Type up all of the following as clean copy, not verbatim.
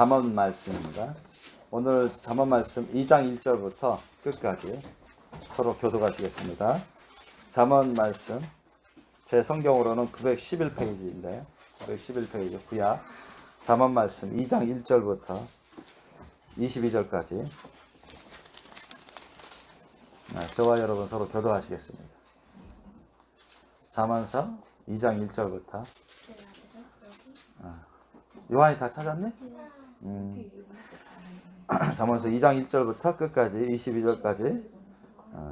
잠언 말씀입니다. 오늘 잠언 말씀 2장 1절부터 끝까지 서로 교독하시겠습니다. 잠언 말씀 제 성경으로는 911페이지인데 911페이지 구약 잠언 말씀 2장 1절부터 22절까지 저와 여러분 서로 교독하시겠습니다. 잠언서 2장 1절부터 요한이 다 찾았네? 잠언서 2장 1절부터 끝까지 22절까지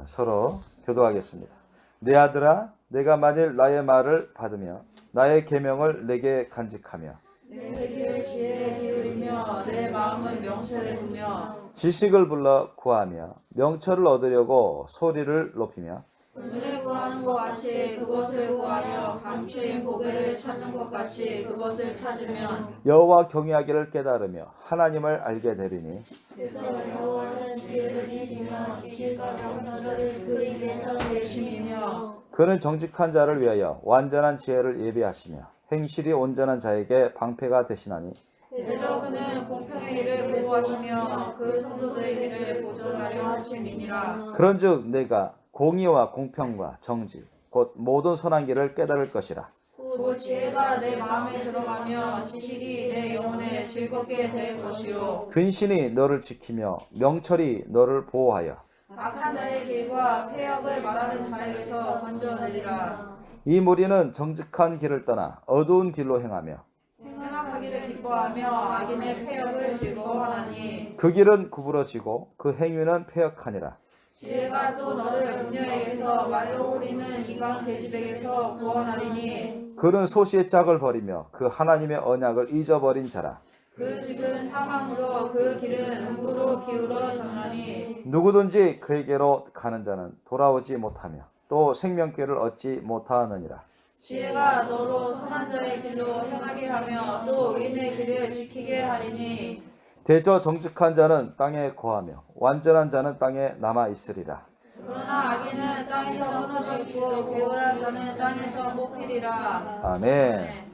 서로 교도하겠습니다. 내 아들아, 내가 만일 나의 말을 받으며 나의 계명을 내게 간직하며 내 귀를 지혜에 기울이며 내 마음은 명철에 두며 지식을 불러 구하며 명철을 얻으려고 소리를 높이며 은혜를 구하는 것 같이 그것을 구하며 감추인 보배를 찾는 것 같이 그것을 찾으면 여호와 경외하기를 깨달으며 하나님을 알게 되리니 그래서 여호와는 지혜를 주시며 지식과 명철을 그 입에서 내심이며 그는 정직한 자를 위하여 완전한 지혜를 예비하시며 행실이 온전한 자에게 방패가 되시나니 대저 그는 공평의 일을 보호하시며 그 성도들의 일을 보존하려 하심이니라. 그런즉 내가 공의와 공평과 정직 곧 모든 선한 길을 깨달을 것이라. 그 지혜가 내 마음에 들어가며 지식이 내 영혼에 즐겁게 될 것이요 근신이 너를 지키며 명철이 너를 보호하여 악한 자의 길과 폐역을 말하는 자에게서 건져내리라. 이 무리는 정직한 길을 떠나 어두운 길로 행하며 행악하기를 기뻐하며 악인의 폐역을 즐거워하나니 그 길은 구부러지고 그 행위는 폐역하니라. 지혜가 또 너를 음녀에게서 말로 우리는 이방 계집에게서 구원하리니 그는 소시의 짝을 버리며 그 하나님의 언약을 잊어버린 자라. 그 집은 사망으로 그 길은 음부로 기울어 정하니 누구든지 그에게로 가는 자는 돌아오지 못하며 또 생명길을 얻지 못하느니라. 지혜가 너로 선한 자의 길로 행하게 하며 또 의인의 길을 지키게 하리니 대저 정직한 자는 땅에 거하며 완전한 자는 땅에 남아 있으리라. 그러나 악인은 땅에서 무너져 있고 게으른 자는 땅에서 뽑히리라. 아멘.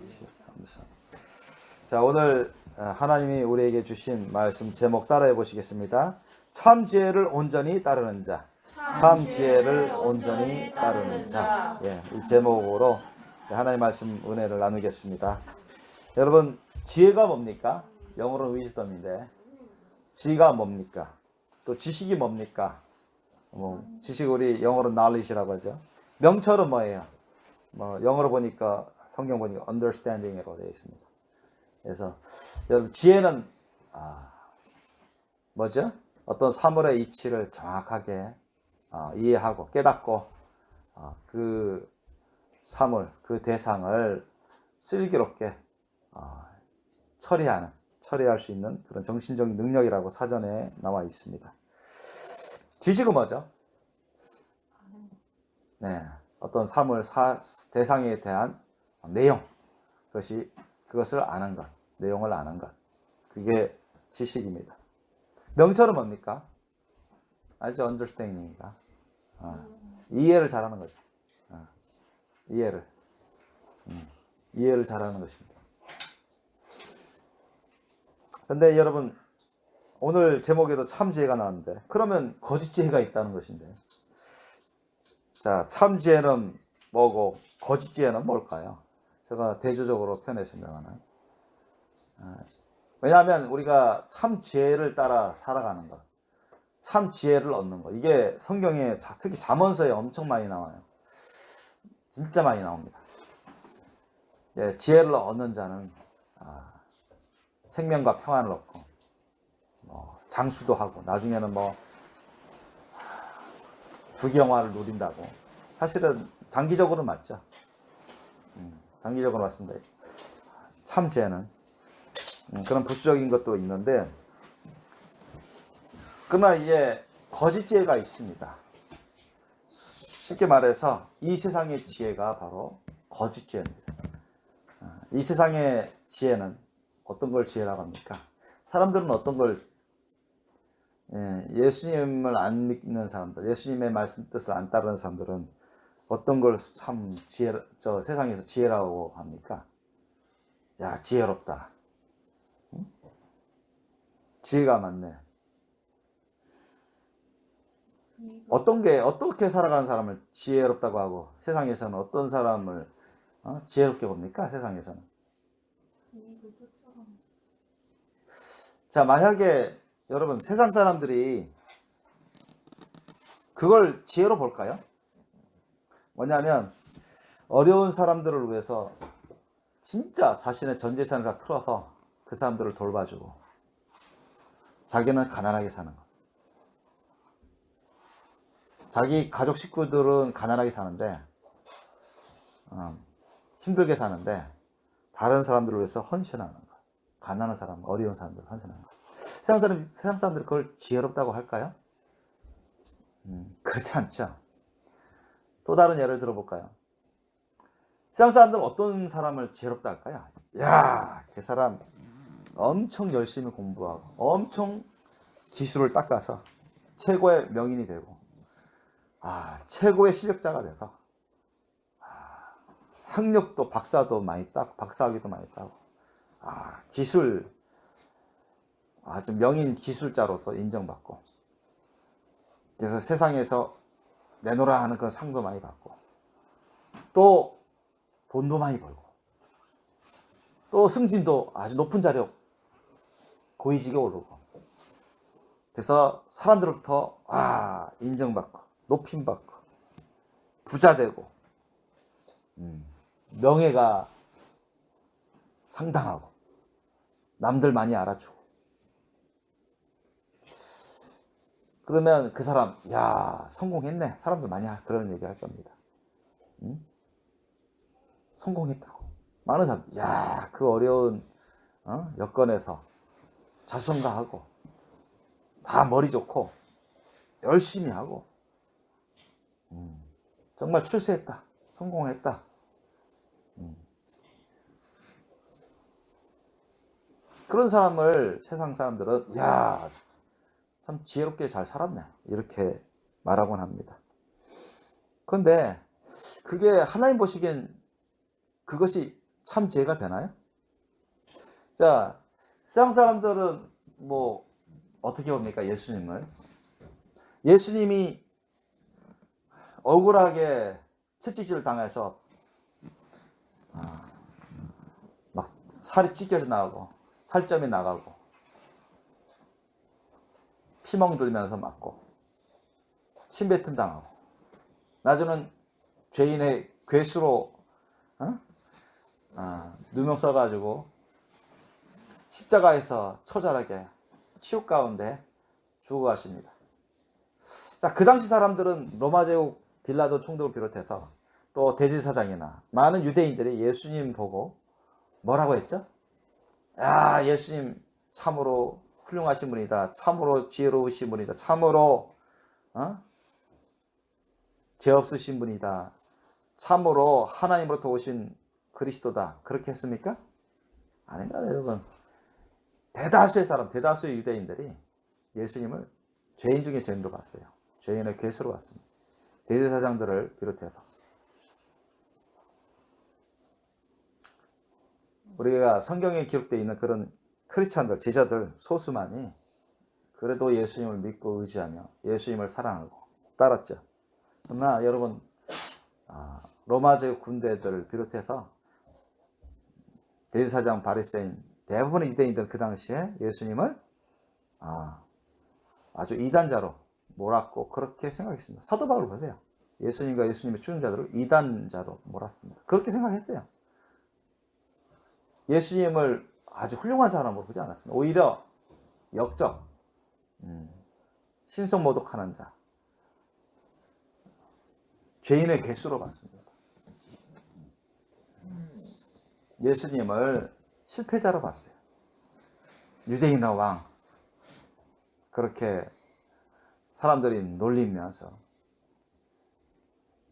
자, 오늘 하나님이 우리에게 주신 말씀 제목 따라해 보시겠습니다. 참 지혜를 온전히 따르는 자. 참 지혜를 온전히 따르는 자. 예, 이 제목으로 하나님의 말씀 은혜를 나누겠습니다. 여러분, 지혜가 뭡니까? 영어로는 wisdom인데 지혜가 뭡니까? 또 지식이 뭡니까? 지식 우리 영어로 knowledge라고 하죠. 명철은 뭐예요? 영어로 보니까 성경 보니까 understanding으로 되어 있습니다. 그래서 여러분 지혜는 뭐죠? 어떤 사물의 이치를 정확하게 이해하고 깨닫고 그 사물, 그 대상을 슬기롭게 처리할 수 있는 그런 정신적인 능력이라고 사전에 나와 있습니다. 지식은 뭐죠? 네, 어떤 사물, 대상에 대한 내용, 그것을 아는 것, 내용을 아는 것, 그게 지식입니다. 명철은 뭡니까? 알죠? understanding이니까 이해를 잘하는 거죠. 이해를 잘하는 것입니다. 근데 여러분 오늘 제목에도 참 지혜가 나왔는데 그러면 거짓 지혜가 있다는 것인데 자, 참 지혜는 뭐고 거짓 지혜는 뭘까요? 제가 대조적으로 표현했습니다만 왜냐하면 우리가 참 지혜를 따라 살아가는 것, 참 지혜를 얻는 것, 이게 성경에 특히 잠언서에 엄청 많이 나와요. 진짜 많이 나옵니다. 예, 지혜를 얻는 자는 생명과 평안을 얻고 장수도 하고 나중에는 부귀영화를 누린다고. 사실은 장기적으로는 맞죠. 장기적으로 맞습니다. 참 지혜는 그런 부수적인 것도 있는데 그러나 이게 거짓 지혜가 있습니다. 쉽게 말해서 이 세상의 지혜가 바로 거짓 지혜입니다. 이 세상의 지혜는 어떤 걸 지혜라고 합니까? 사람들은 어떤 걸 예수님을 안 믿는 사람들, 예수님의 말씀 뜻을 안 따르는 사람들은 어떤 걸 참 세상에서 지혜라고 합니까? 야, 지혜롭다. 지혜가 많네. 어떻게 살아가는 사람을 지혜롭다고 하고 세상에서는 어떤 사람을 지혜롭게 봅니까? 세상에서는. 자, 만약에 여러분 세상 사람들이 그걸 지혜로 볼까요? 뭐냐면 어려운 사람들을 위해서 진짜 자신의 전 재산을 다 틀어서 그 사람들을 돌봐주고 자기는 가난하게 사는 것. 자기 가족 식구들은 가난하게 사는데 힘들게 사는데 다른 사람들을 위해서 헌신하는 것. 가난한 사람, 어려운 사람들을 헌신하는 것. 세상 사람들이 그걸 지혜롭다고 할까요? 그렇지 않죠. 또 다른 예를 들어볼까요? 세상 사람들은 어떤 사람을 지혜롭다 할까요? 야, 그 사람 엄청 열심히 공부하고 엄청 기술을 닦아서 최고의 명인이 되고 최고의 실력자가 돼서 학력도 박사도 많이 따고 박사학위도 많이 따고 기술 아주 명인 기술자로서 인정받고 그래서 세상에서 내놓으라 하는 그런 상도 많이 받고 또 돈도 많이 벌고 또 승진도 아주 높은 자리에 고위직에 오르고 그래서 사람들로부터 인정받고 높임받고 부자 되고 명예가 상당하고 남들 많이 알아주고 그러면 그 사람 성공했네 사람들 많이 그런 얘기 할 겁니다. 성공했다고 많은 사람 그 어려운 여건에서 자수성가하고 다 머리 좋고 열심히 하고 정말 출세했다 성공했다. 그런 사람을 세상 사람들은 참 지혜롭게 잘 살았네 이렇게 말하곤 합니다. 그런데 그게 하나님 보시기엔 그것이 참 지혜가 되나요? 자, 세상 사람들은 뭐 어떻게 봅니까? 예수님이 억울하게 채찍질을 당해서 막 살이 찢겨져 나가고 살점이 나가고 피멍 들면서 맞고 침뱉음 당하고 나중에는 죄인의 괴수로 누명 써가지고 십자가에서 처절하게 치욕 가운데 죽어가십니다. 자, 그 당시 사람들은 로마 제국 빌라도 총독을 비롯해서 또 대제사장이나 많은 유대인들이 예수님 보고 뭐라고 했죠? 예수님 참으로 훌륭하신 분이다. 참으로 지혜로우신 분이다. 참으로 죄 없으신 분이다. 참으로 하나님으로부터 오신 그리스도다. 그렇게 했습니까? 아닙니다, 여러분. 대다수의 유대인들이 예수님을 죄인 중에 죄인으로 봤어요. 죄인의 괴수로 봤습니다. 대제사장들을 비롯해서. 우리가 성경에 기록되어 있는 그런 크리스찬들, 제자들 소수만이 그래도 예수님을 믿고 의지하며 예수님을 사랑하고 따랐죠. 그러나 여러분 로마 제국 군대들을 비롯해서 대제사장 바리새인 대부분의 유대인들은 그 당시에 예수님을 아주 이단자로 몰았고 그렇게 생각했습니다. 사도 바울 보세요. 예수님과 예수님의 추종자들을 이단자로 몰았습니다. 그렇게 생각했어요. 예수님을 아주 훌륭한 사람으로 보지 않았습니다. 오히려 역적, 신성모독하는 자, 죄인의 괴수로 봤습니다. 예수님을 실패자로 봤어요. 유대인의 왕, 그렇게 사람들이 놀리면서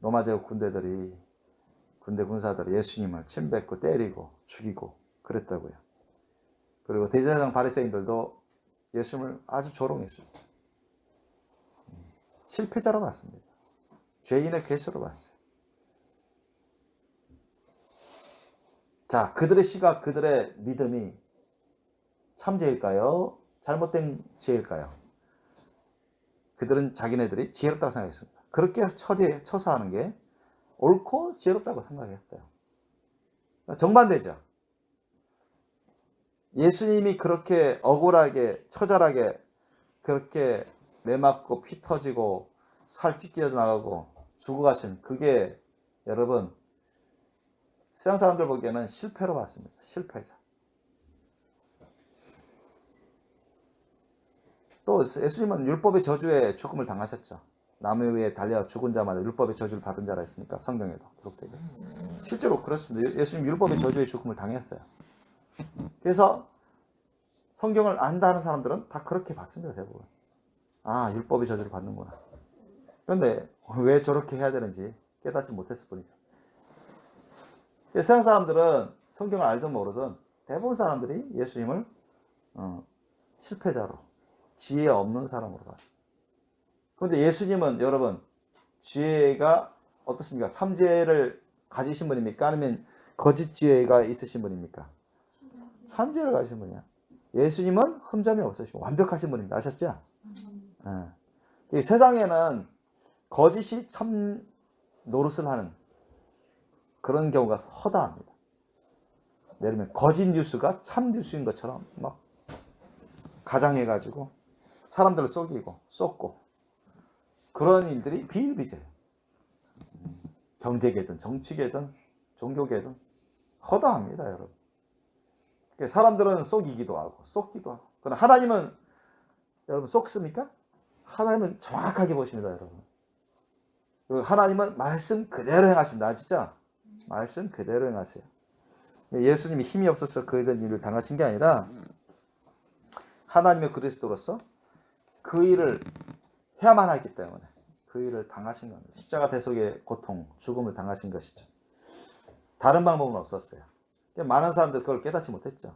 로마 제국 군대 군사들이 예수님을 침뱉고 때리고 죽이고 그랬다고요. 그리고 대제사장 바리새인들도 예수님을 아주 조롱했습니다. 실패자로 봤습니다. 죄인의 괴수로 봤어요. 자, 그들의 시각, 그들의 믿음이 참죄일까요? 잘못된 지혜일까요? 그들은 자기네들이 지혜롭다고 생각했습니다. 그렇게 처사하는 게 옳고 지혜롭다고 생각했어요. 정반대죠. 예수님이 그렇게 억울하게 처절하게 그렇게 매 맞고 피 터지고 살 찢겨져 나가고 죽어가신 그게 여러분 세상 사람들 보기에는 실패로 봤습니다. 실패자. 또 예수님은 율법의 저주에 죽음을 당하셨죠. 나무 위에 달려 죽은 자마다 율법의 저주를 받은 자라 했으니까 성경에도 기록되고 실제로 그렇습니다. 예수님 율법의 저주에 죽음을 당했어요. 그래서 성경을 안다는 사람들은 다 그렇게 받습니다. 대부분. 아, 율법의 저주를 받는구나. 그런데 왜 저렇게 해야 되는지 깨닫지 못했을 뿐이죠. 세상 사람들은 성경을 알든 모르든 대부분 사람들이 예수님을 실패자로 지혜 없는 사람으로 봤습니다. 그런데 예수님은 여러분 지혜가 어떻습니까? 참 지혜를 가지신 분입니까? 아니면 거짓 지혜가 있으신 분입니까? 참 지혜를 가지신 분이야. 예수님은 흠점이 없으시고 완벽하신 분입니다. 아셨죠? 이 세상에는 거짓이 참 노릇을 하는 그런 경우가 허다합니다. 예를 들면 거짓 뉴스가 참 뉴스인 것처럼 막 가장해가지고 사람들을 속이고 쏟고 그런 일들이 비일비재해요. 경제계든 정치계든 종교계든 허다합니다, 여러분. 사람들은 속이기도 하고 쏟기도 하고. 그러나 하나님은 여러분 속습니까? 하나님은 정확하게 보십니다, 여러분. 하나님은 말씀 그대로 행하십니다. 진짜 말씀 그대로 행하세요. 예수님이 힘이 없어서 그런 일을 당하신 게 아니라 하나님의 그리스도로서 그 일을 해야만 하기 때문에 그 일을 당하신 겁니다. 십자가 대속의 고통, 죽음을 당하신 것이죠. 다른 방법은 없었어요. 많은 사람들 그걸 깨닫지 못했죠.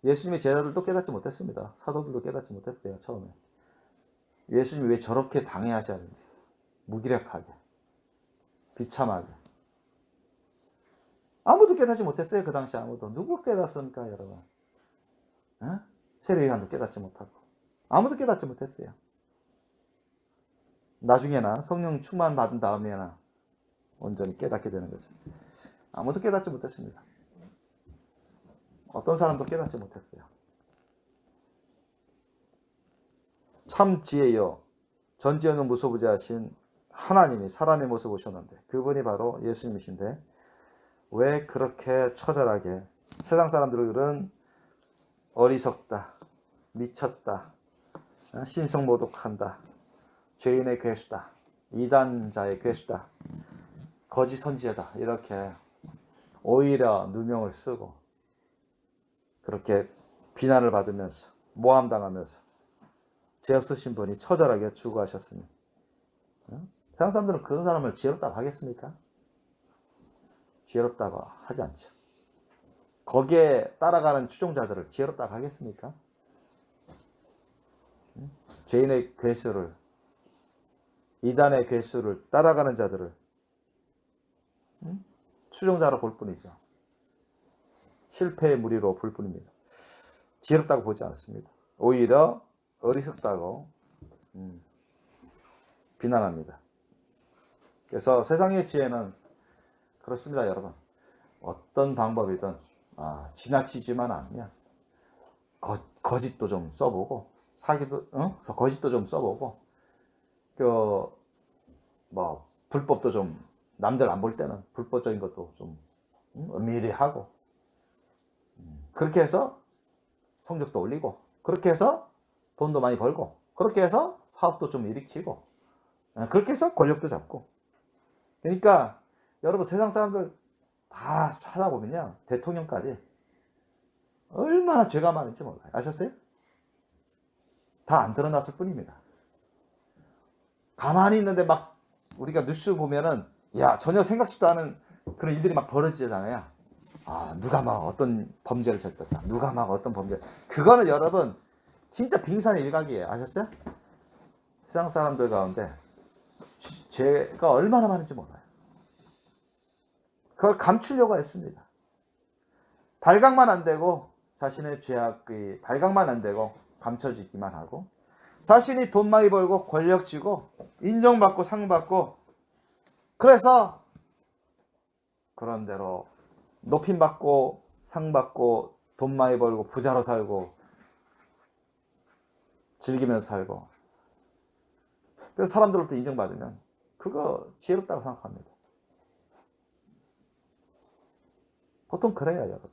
예수님의 제자들도 깨닫지 못했습니다. 사도들도 깨닫지 못했어요. 처음에. 예수님이 왜 저렇게 당해야 하는지 무기력하게 비참하게 아무도 깨닫지 못했어요. 그 당시 아무도. 누구 깨닫습니까, 여러분? 세례요한도 깨닫지 못하고 아무도 깨닫지 못했어요. 나중에나 성령 충만 받은 다음에나 온전히 깨닫게 되는 거죠. 아무도 깨닫지 못했습니다. 어떤 사람도 깨닫지 못했어요. 참 지혜요 전지현은 무소부지하신 하나님이 사람의 모습을 오셨는데 그분이 바로 예수님이신데 왜 그렇게 처절하게 세상 사람들은 어리석다, 미쳤다, 신성모독한다, 죄인의 괴수다, 이단자의 괴수다, 거짓 선지자다 이렇게 오히려 누명을 쓰고 그렇게 비난을 받으면서 모함당하면서 죄 없으신 분이 처절하게 죽어가셨습니다. 세상 사람들은 그런 사람을 지혜롭다고 하겠습니까? 지혜롭다고 하지 않죠. 거기에 따라가는 추종자들을 지혜롭다고 하겠습니까? 죄인의 괴수를 이단의 괴수를 따라가는 자들을 추종자로 볼 뿐이죠. 실패의 무리로 볼 뿐입니다. 지혜롭다고 보지 않습니다. 오히려 어리석다고 비난합니다. 그래서 세상의 지혜는 그렇습니다, 여러분. 어떤 방법이든 지나치지만 않으면 거짓도 좀 써보고 사기도 거짓도 좀 써보고 불법도 좀 남들 안 볼 때는 불법적인 것도 좀 은밀히 하고 그렇게 해서 성적도 올리고 그렇게 해서 돈도 많이 벌고 그렇게 해서 사업도 좀 일으키고 그렇게 해서 권력도 잡고 그러니까 여러분 세상 사람들 다 찾아보면요 대통령까지 얼마나 죄가 많은지 몰라요. 아셨어요? 다 안 드러났을 뿐입니다. 가만히 있는데 막 우리가 뉴스 보면은 전혀 생각지도 않은 그런 일들이 막 벌어지잖아요. 누가 막 어떤 범죄를 저질렀다. 누가 막 어떤 범죄. 그거는 여러분 진짜 빙산의 일각이에요. 아셨어요? 세상 사람들 가운데 죄가 얼마나 많은지 몰라요. 그걸 감추려고 했습니다. 발각만 안 되고 자신의 죄악이 발각만 안 되고 감춰지기만 하고, 자신이 돈 많이 벌고 권력 쥐고 인정받고 상받고, 그래서 그런 대로 높임 받고 상받고 돈 많이 벌고 부자로 살고 즐기면서 살고, 그래서 사람들로부터 인정받으면 그거 지혜롭다고 생각합니다. 보통 그래요, 여러분.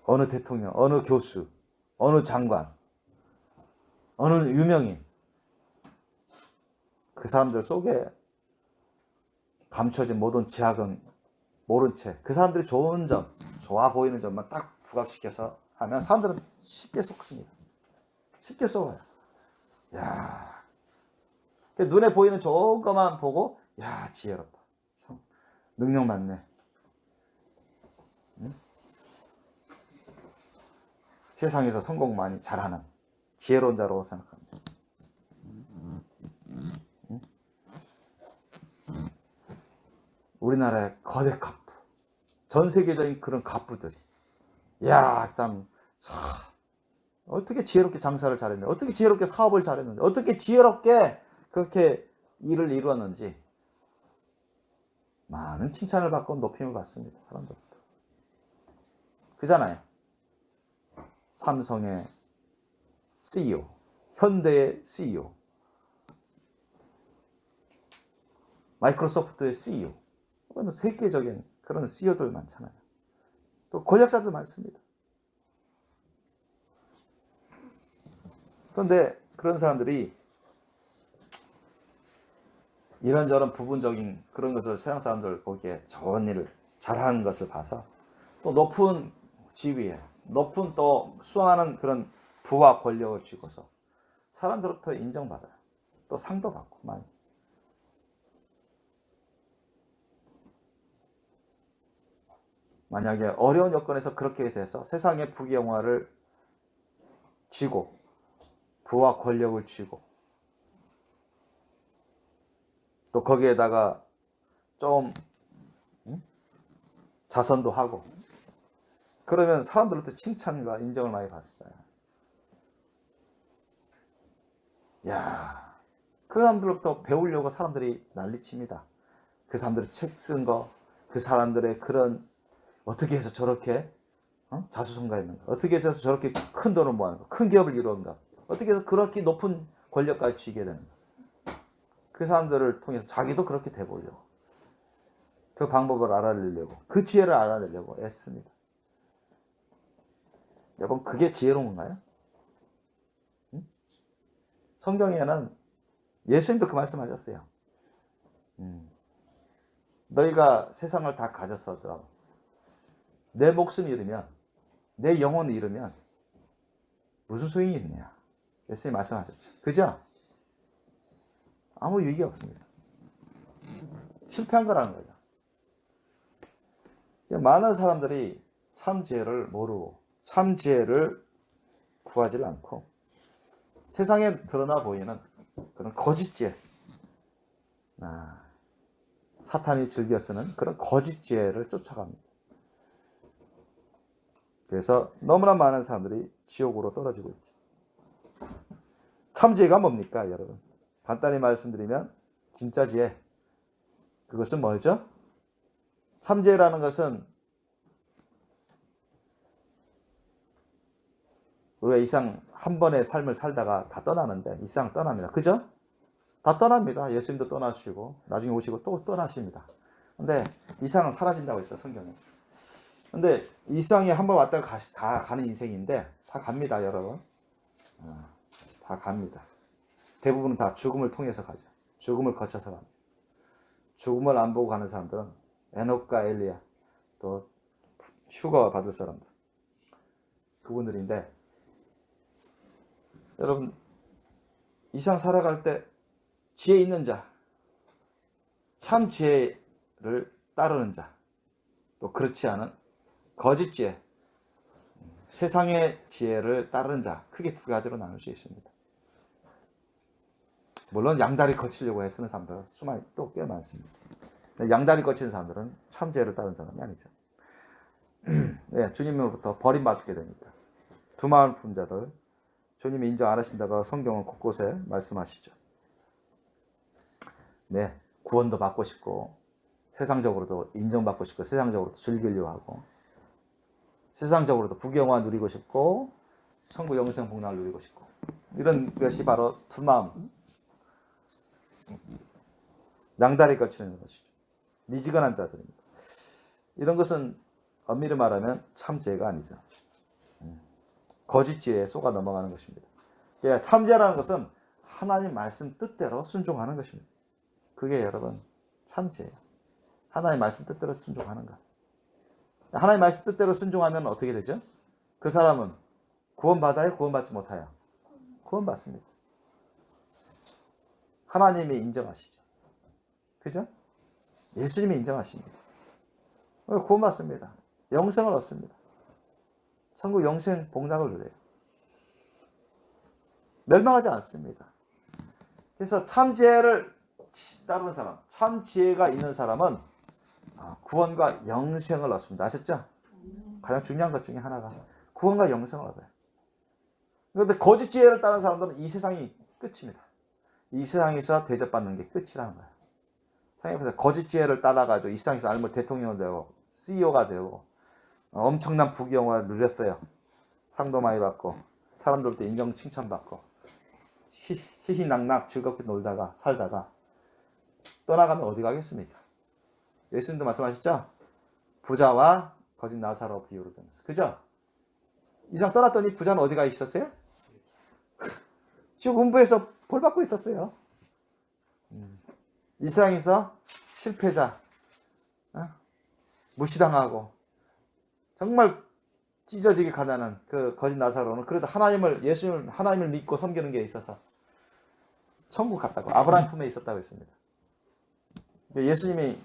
어느 대통령, 어느 교수, 어느 장관, 어느 유명인, 그 사람들 속에 감춰진 모든 지학은 모른 채 그 사람들이 좋은 점, 좋아 보이는 점만 딱 부각시켜서 하면 사람들은 쉽게 속습니다. 쉽게 속아요. 야, 눈에 보이는 좋은 것만 보고, 야, 지혜롭다. 참, 능력 많네. 응? 세상에서 성공 많이 잘하는 지혜로운 자로 생각합니다. 응? 우리나라의 거대 갑부, 전 세계적인 그런 갑부들이, 야, 참, 어떻게 지혜롭게 장사를 잘했는지, 어떻게 지혜롭게 사업을 잘했는지, 어떻게 지혜롭게 그렇게 일을 이루었는지 많은 칭찬을 받고 높임을 받습니다. 사람들부터. 그잖아요. 삼성의 CEO, 현대의 CEO, 마이크로소프트의 CEO, 세계적인 그런 CEO들 많잖아요. 또 권력자들 많습니다. 그런데 그런 사람들이 이런저런 부분적인 그런 것을 세상 사람들 보기에 좋은 일을 잘하는 것을 봐서 또 높은 지위에, 높은 또 수많은 그런 부와 권력을 쥐고서 사람들로부터 인정받아요. 또 상도 받고 많이. 만약에 어려운 여건에서 그렇게 돼서 세상의 부귀영화를 쥐고 부와 권력을 쥐고 또 거기에다가 좀 자선도 하고, 그러면 사람들로부터 칭찬과 인정을 많이 받았어요. 야, 그 사람들로부터 배우려고 사람들이 난리칩니다. 그 사람들이 책 쓴 거, 그 사람들의 그런 어떻게 해서 저렇게 자수성가했는가, 어떻게 해서 저렇게 큰 돈을 모았는가, 큰 기업을 이루었는가, 어떻게 해서 그렇게 높은 권력까지 쥐게 되는가. 그 사람들을 통해서 자기도 그렇게 돼보려고, 그 방법을 알아내려고, 그 지혜를 알아내려고 애씁니다. 여러분, 그게 지혜로운 건가요? 성경에는 예수님도 그 말씀하셨어요. 너희가 세상을 다 가졌어도 내 목숨 잃으면, 내 영혼 잃으면 무슨 소용이 있느냐. 예수님 말씀하셨죠. 그죠? 아무 유익이 없습니다. 실패한 거라는 거죠. 많은 사람들이 참 지혜를 모르고 참 지혜를 구하지 않고 세상에 드러나 보이는 그런 거짓 지혜, 사탄이 즐겨 쓰는 그런 거짓 지혜를 쫓아갑니다. 그래서 너무나 많은 사람들이 지옥으로 떨어지고 있죠. 참 지혜가 뭡니까, 여러분? 간단히 말씀드리면 진짜 지혜, 그것은 뭐죠? 참 지혜라는 것은 우리가 이상 한 번의 삶을 살다가 다 떠나는데, 이상 떠납니다. 그죠? 다 떠납니다. 예수님도 떠나시고 나중에 오시고 또 떠나십니다. 근데 이상은 사라진다고 했어요, 성경에. 근데 이상이 한 번 왔다가 다 가는 인생인데, 다 갑니다, 여러분. 다 갑니다. 대부분은 다 죽음을 통해서 가죠. 죽음을 거쳐서 갑니다. 죽음을 안 보고 가는 사람들은 에녹과 엘리야, 또 휴가 받을 사람들, 그분들인데, 여러분, 이상 살아갈 때 지혜 있는 자, 참 지혜를 따르는 자, 또 그렇지 않은 거짓 지혜, 세상의 지혜를 따르는 자, 크게 두 가지로 나눌 수 있습니다. 물론 양다리 거치려고 애쓰는 사람들은 또 꽤 많습니다. 양다리 거치는 사람들은 참 지혜를 따르는 사람이 아니죠. 네, 주님으로부터 버림받게 됩니다. 두 마음 품은 자들, 주님이 인정 안 하신다고 성경은 곳곳에 말씀하시죠. 네, 구원도 받고 싶고 세상적으로도 인정받고 싶고 세상적으로도 즐기려고 하고 세상적으로도 부귀영화 누리고 싶고 천국 영생 복락을 누리고 싶고 이런 것이 바로 두 마음 양다리 걸치는 것이죠. 미지근한 자들입니다. 이런 것은 엄밀히 말하면 참 지혜가 아니죠. 거짓 지혜에 속아 넘어가는 것입니다. 그러니까 참 지혜라는 것은 하나님 말씀 뜻대로 순종하는 것입니다. 그게 여러분 참 지혜예요. 하나님 말씀 뜻대로 순종하는 것. 하나님 말씀 뜻대로 순종하면 어떻게 되죠? 그 사람은 구원받아요? 구원받지 못해요? 구원받습니다. 하나님이 인정하시죠. 그죠? 예수님이 인정하십니다. 구원받습니다. 영생을 얻습니다. 천국 영생 복락을 누려요. 멸망하지 않습니다. 그래서 참 지혜를 따르는 사람, 참 지혜가 있는 사람은 구원과 영생을 얻습니다. 아셨죠? 가장 중요한 것 중에 하나가 구원과 영생을 얻어요. 그런데 거짓 지혜를 따르는 사람들은 이 세상이 끝입니다. 이 세상에서 대접받는 게 끝이라는 거예요. 생각해보세요. 거짓 지혜를 따라가지고 이 세상에서 알면 대통령이 되고 CEO가 되고 엄청난 부귀영화를 누렸어요. 상도 많이 받고 사람들도 인정 칭찬받고 희희낙낙 즐겁게 놀다가 살다가 떠나가면 어디 가겠습니까? 예수님도 말씀하셨죠? 부자와 거짓 나사로 비유로 되면서. 그죠? 이 세상 떠났더니 부자는 어디가 있었어요? 지금 음부에서 벌 받고 있었어요. 이 세상에서 실패자, 무시당하고 정말 찢어지게 가난한 그 거짓 나사로는 그래도 하나님을 믿고 섬기는 게 있어서 천국 갔다고 아브라함 품에 있었다고 했습니다. 예수님이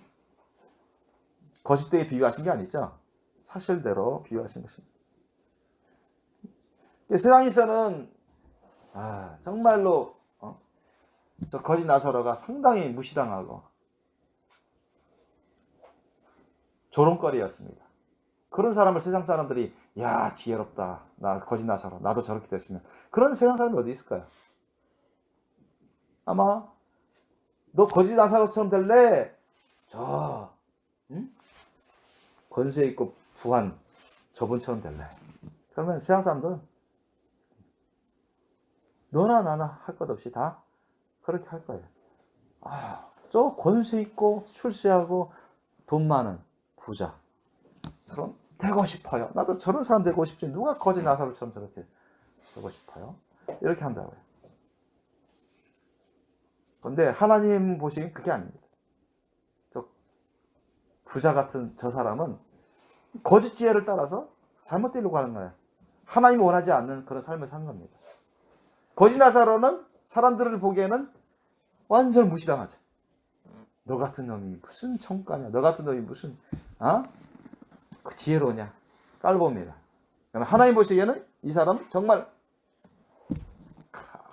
거짓되게 비유하신 게 아니죠. 사실대로 비유하신 것입니다. 세상에서는 정말로 저 거짓 나사로가 상당히 무시당하고 조롱거리였습니다. 그런 사람을 세상 사람들이 야 지혜롭다. 나 거짓 나사로 나도 저렇게 됐으면 그런 세상 사람이 어디 있을까요? 아마 너 거짓 나사로처럼 될래? 권세 있고 부한 저분처럼 될래? 그러면 세상 사람들은 너나 나나 할 것 없이 다 그렇게 할 거예요. 저 권세 있고 출세하고 돈 많은 부자 그럼 되고 싶어요. 나도 저런 사람 되고 싶지. 누가 거짓 나사로처럼 저렇게 되고 싶어요? 이렇게 한다고요. 그런데 하나님 보시기엔 그게 아닙니다. 저 부자 같은 저 사람은 거짓 지혜를 따라서 잘못되려고 하는 거예요. 하나님이 원하지 않는 그런 삶을 산 겁니다. 거짓 나사로는 사람들을 보기에는 완전 무시당하죠. 너 같은 놈이 무슨 청가냐? 너 같은 놈이 무슨 그 지혜로냐? 깔봅니다. 하나님 보시기에는 이 사람 정말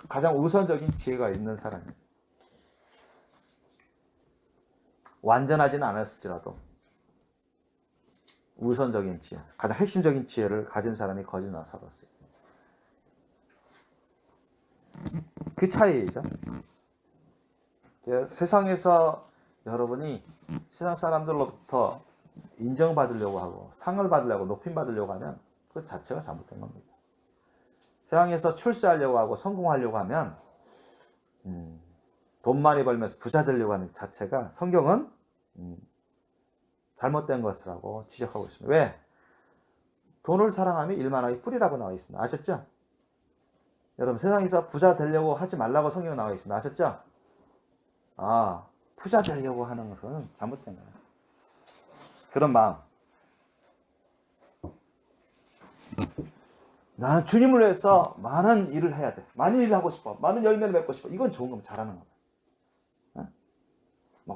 가장 우선적인 지혜가 있는 사람입니다. 완전하지는 않았을지라도 우선적인 지혜, 가장 핵심적인 지혜를 가진 사람이 거짓 나사로였어요. 그 차이죠. 세상에서 여러분이 세상 사람들로부터 인정받으려고 하고 상을 받으려고 높임 받으려고 하면 그 자체가 잘못된 겁니다. 세상에서 출세하려고 하고 성공하려고 하면 돈 많이 벌면서 부자 되려고 하는 자체가 성경은 잘못된 것이라고 지적하고 있습니다. 왜? 돈을 사랑하며 일만 하기 뿌리라고 나와 있습니다. 아셨죠? 여러분 세상에서 부자 되려고 하지 말라고 성경에 나와 있습니다. 아셨죠? 부자 되려고 하는 것은 잘못된 거예요. 그런 마음. 나는 주님을 위해서 많은 일을 해야 돼. 많은 일을 하고 싶어. 많은 열매를 맺고 싶어. 이건 좋은 겁니다. 잘하는 겁니다.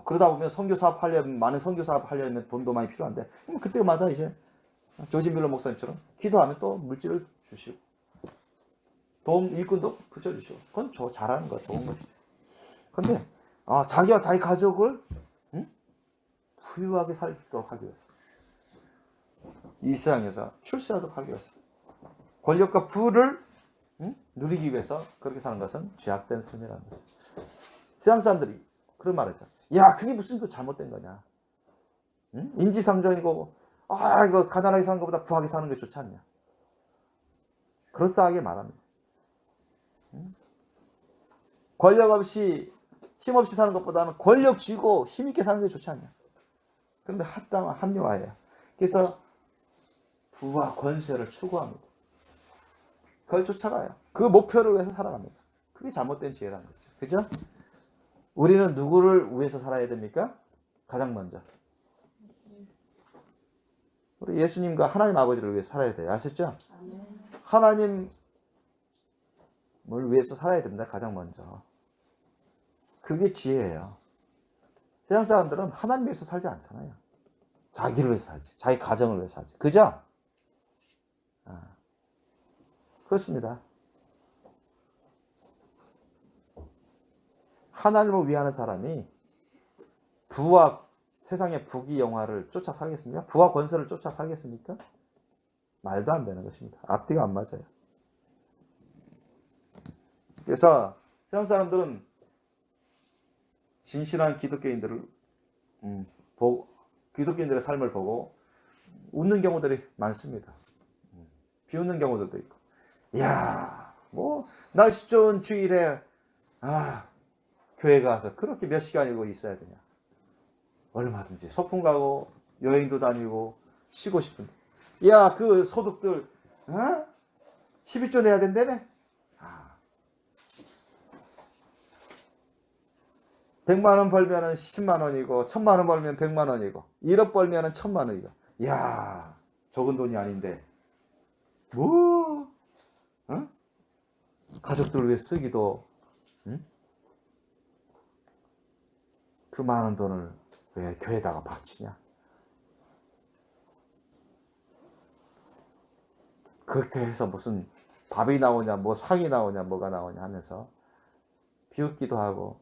그러다 보면 선교 사업 하려면 많은 선교 사업 하려면 돈도 많이 필요한데 그때마다 이제 조지 밀러 목사님처럼 기도하면 또 물질을 주시고 도움 일꾼도 붙여주시고 그건 잘하는 거 좋은 것이죠. 그런데 자기와 자기 가족을 부유하게 살도록 하기 위해서 이 세상에서 출세하도록 하기 위해서 권력과 부를 누리기 위해서 그렇게 사는 것은 죄악된 삶이라는 거죠. 세상 사람들이 그런 말을 하죠. 야, 그게 무슨 그 잘못된 거냐? 응? 인지상정이고 이거 가난하게 사는 것보다 부하게 사는 게 좋지 않냐? 그럴싸하게 말합니다. 응? 권력 없이 힘 없이 사는 것보다는 권력 쥐고 힘 있게 사는 게 좋지 않냐? 그런데 합리화예요. 그래서 부와 권세를 추구합니다. 그걸 쫓아가요. 그 목표를 위해서 살아갑니다. 그게 잘못된 지혜라는 것이죠. 그죠? 우리는 누구를 위해서 살아야 됩니까? 가장 먼저 우리 예수님과 하나님 아버지를 위해서 살아야 돼요. 아셨죠? 하나님을 위해서 살아야 됩니다. 가장 먼저. 그게 지혜예요. 세상 사람들은 하나님 위해서 살지 않잖아요. 자기를 위해서 살지. 자기 가정을 위해서 살지. 그죠? 그렇습니다. 하나님을 위하는 사람이 부와 세상의 부귀 영화를 쫓아 살겠습니까? 부와 권세를 쫓아 살겠습니까? 말도 안 되는 것입니다. 앞뒤가 안 맞아요. 그래서 세상 사람들은 진실한 기독교인들을 기독교인들의 삶을 보고 웃는 경우들이 많습니다. 비웃는 경우들도 있고, 야, 뭐 날씨 좋은 주일에 교회 가서 그렇게 몇 시간이고 있어야 되냐? 얼마든지 소풍 가고 여행도 다니고 쉬고 싶은데, 야, 그 소득들 12조 내야 된다며? 100만 원 벌면은 10만 원이고 1000만 원 벌면 100만 원이고 1억 벌면은 1000만 원이고, 야, 적은 돈이 아닌데 뭐 가족들 위해 쓰기도 그 많은 돈을 왜 교회에다가 바치냐? 그렇게 해서 무슨 밥이 나오냐, 뭐 상이 나오냐, 뭐가 나오냐 하면서 비웃기도 하고,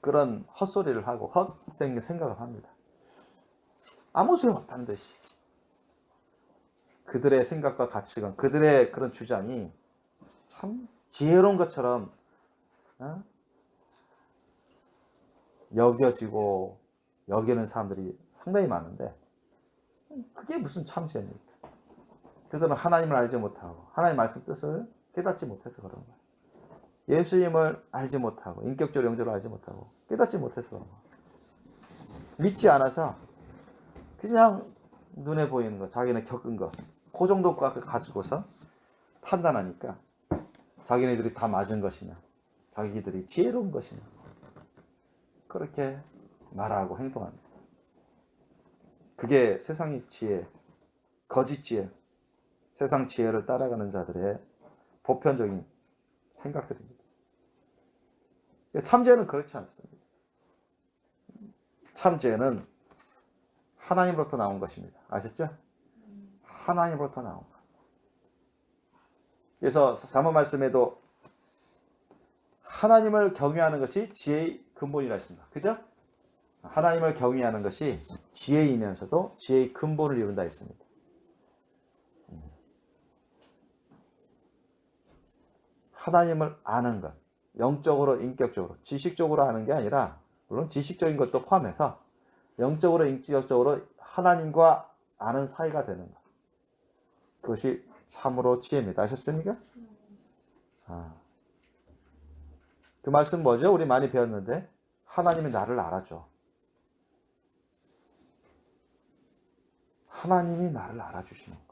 그런 헛소리를 하고 헛된 생각을 합니다. 아무 소용없다는 듯이. 그들의 생각과 가치관, 그들의 그런 주장이 참 지혜로운 것처럼 여겨지고 여기는 사람들이 상당히 많은데, 그게 무슨 참지혜입니까? 그들은 하나님을 알지 못하고 하나님 말씀 뜻을 깨닫지 못해서 그런 거예요. 예수님을 알지 못하고 인격적으로 영적으로 알지 못하고 깨닫지 못해서 그런 거예요. 믿지 않아서 그냥 눈에 보이는 거, 자기네 겪은 거, 그 정도 가지고서 판단하니까 자기네들이 다 맞은 것이냐, 자기들이 지혜로운 것이냐, 그렇게 말하고 행동합니다. 그게 세상의 지혜, 거짓 지혜, 세상 지혜를 따라가는 자들의 보편적인 생각들입니다. 참지혜는 그렇지 않습니다. 참지혜는 하나님으로부터 나온 것입니다. 아셨죠? 하나님으로부터 나온 것. 그래서 사모 말씀에도 하나님을 경외하는 것이 지혜의 근본이라 했습니다. 그죠? 하나님을 경외하는 것이 지혜이면서도 지혜의 근본을 이룬다 했습니다. 하나님을 아는 것, 영적으로, 인격적으로, 지식적으로 아는 게 아니라, 물론 지식적인 것도 포함해서 영적으로, 인격적으로 하나님과 아는 사이가 되는 것. 그것이 참으로 지혜입니다. 아셨습니까? 그 말씀 뭐죠? 우리 많이 배웠는데, 하나님이 나를 알아줘. 하나님이 나를 알아주시는 거예요.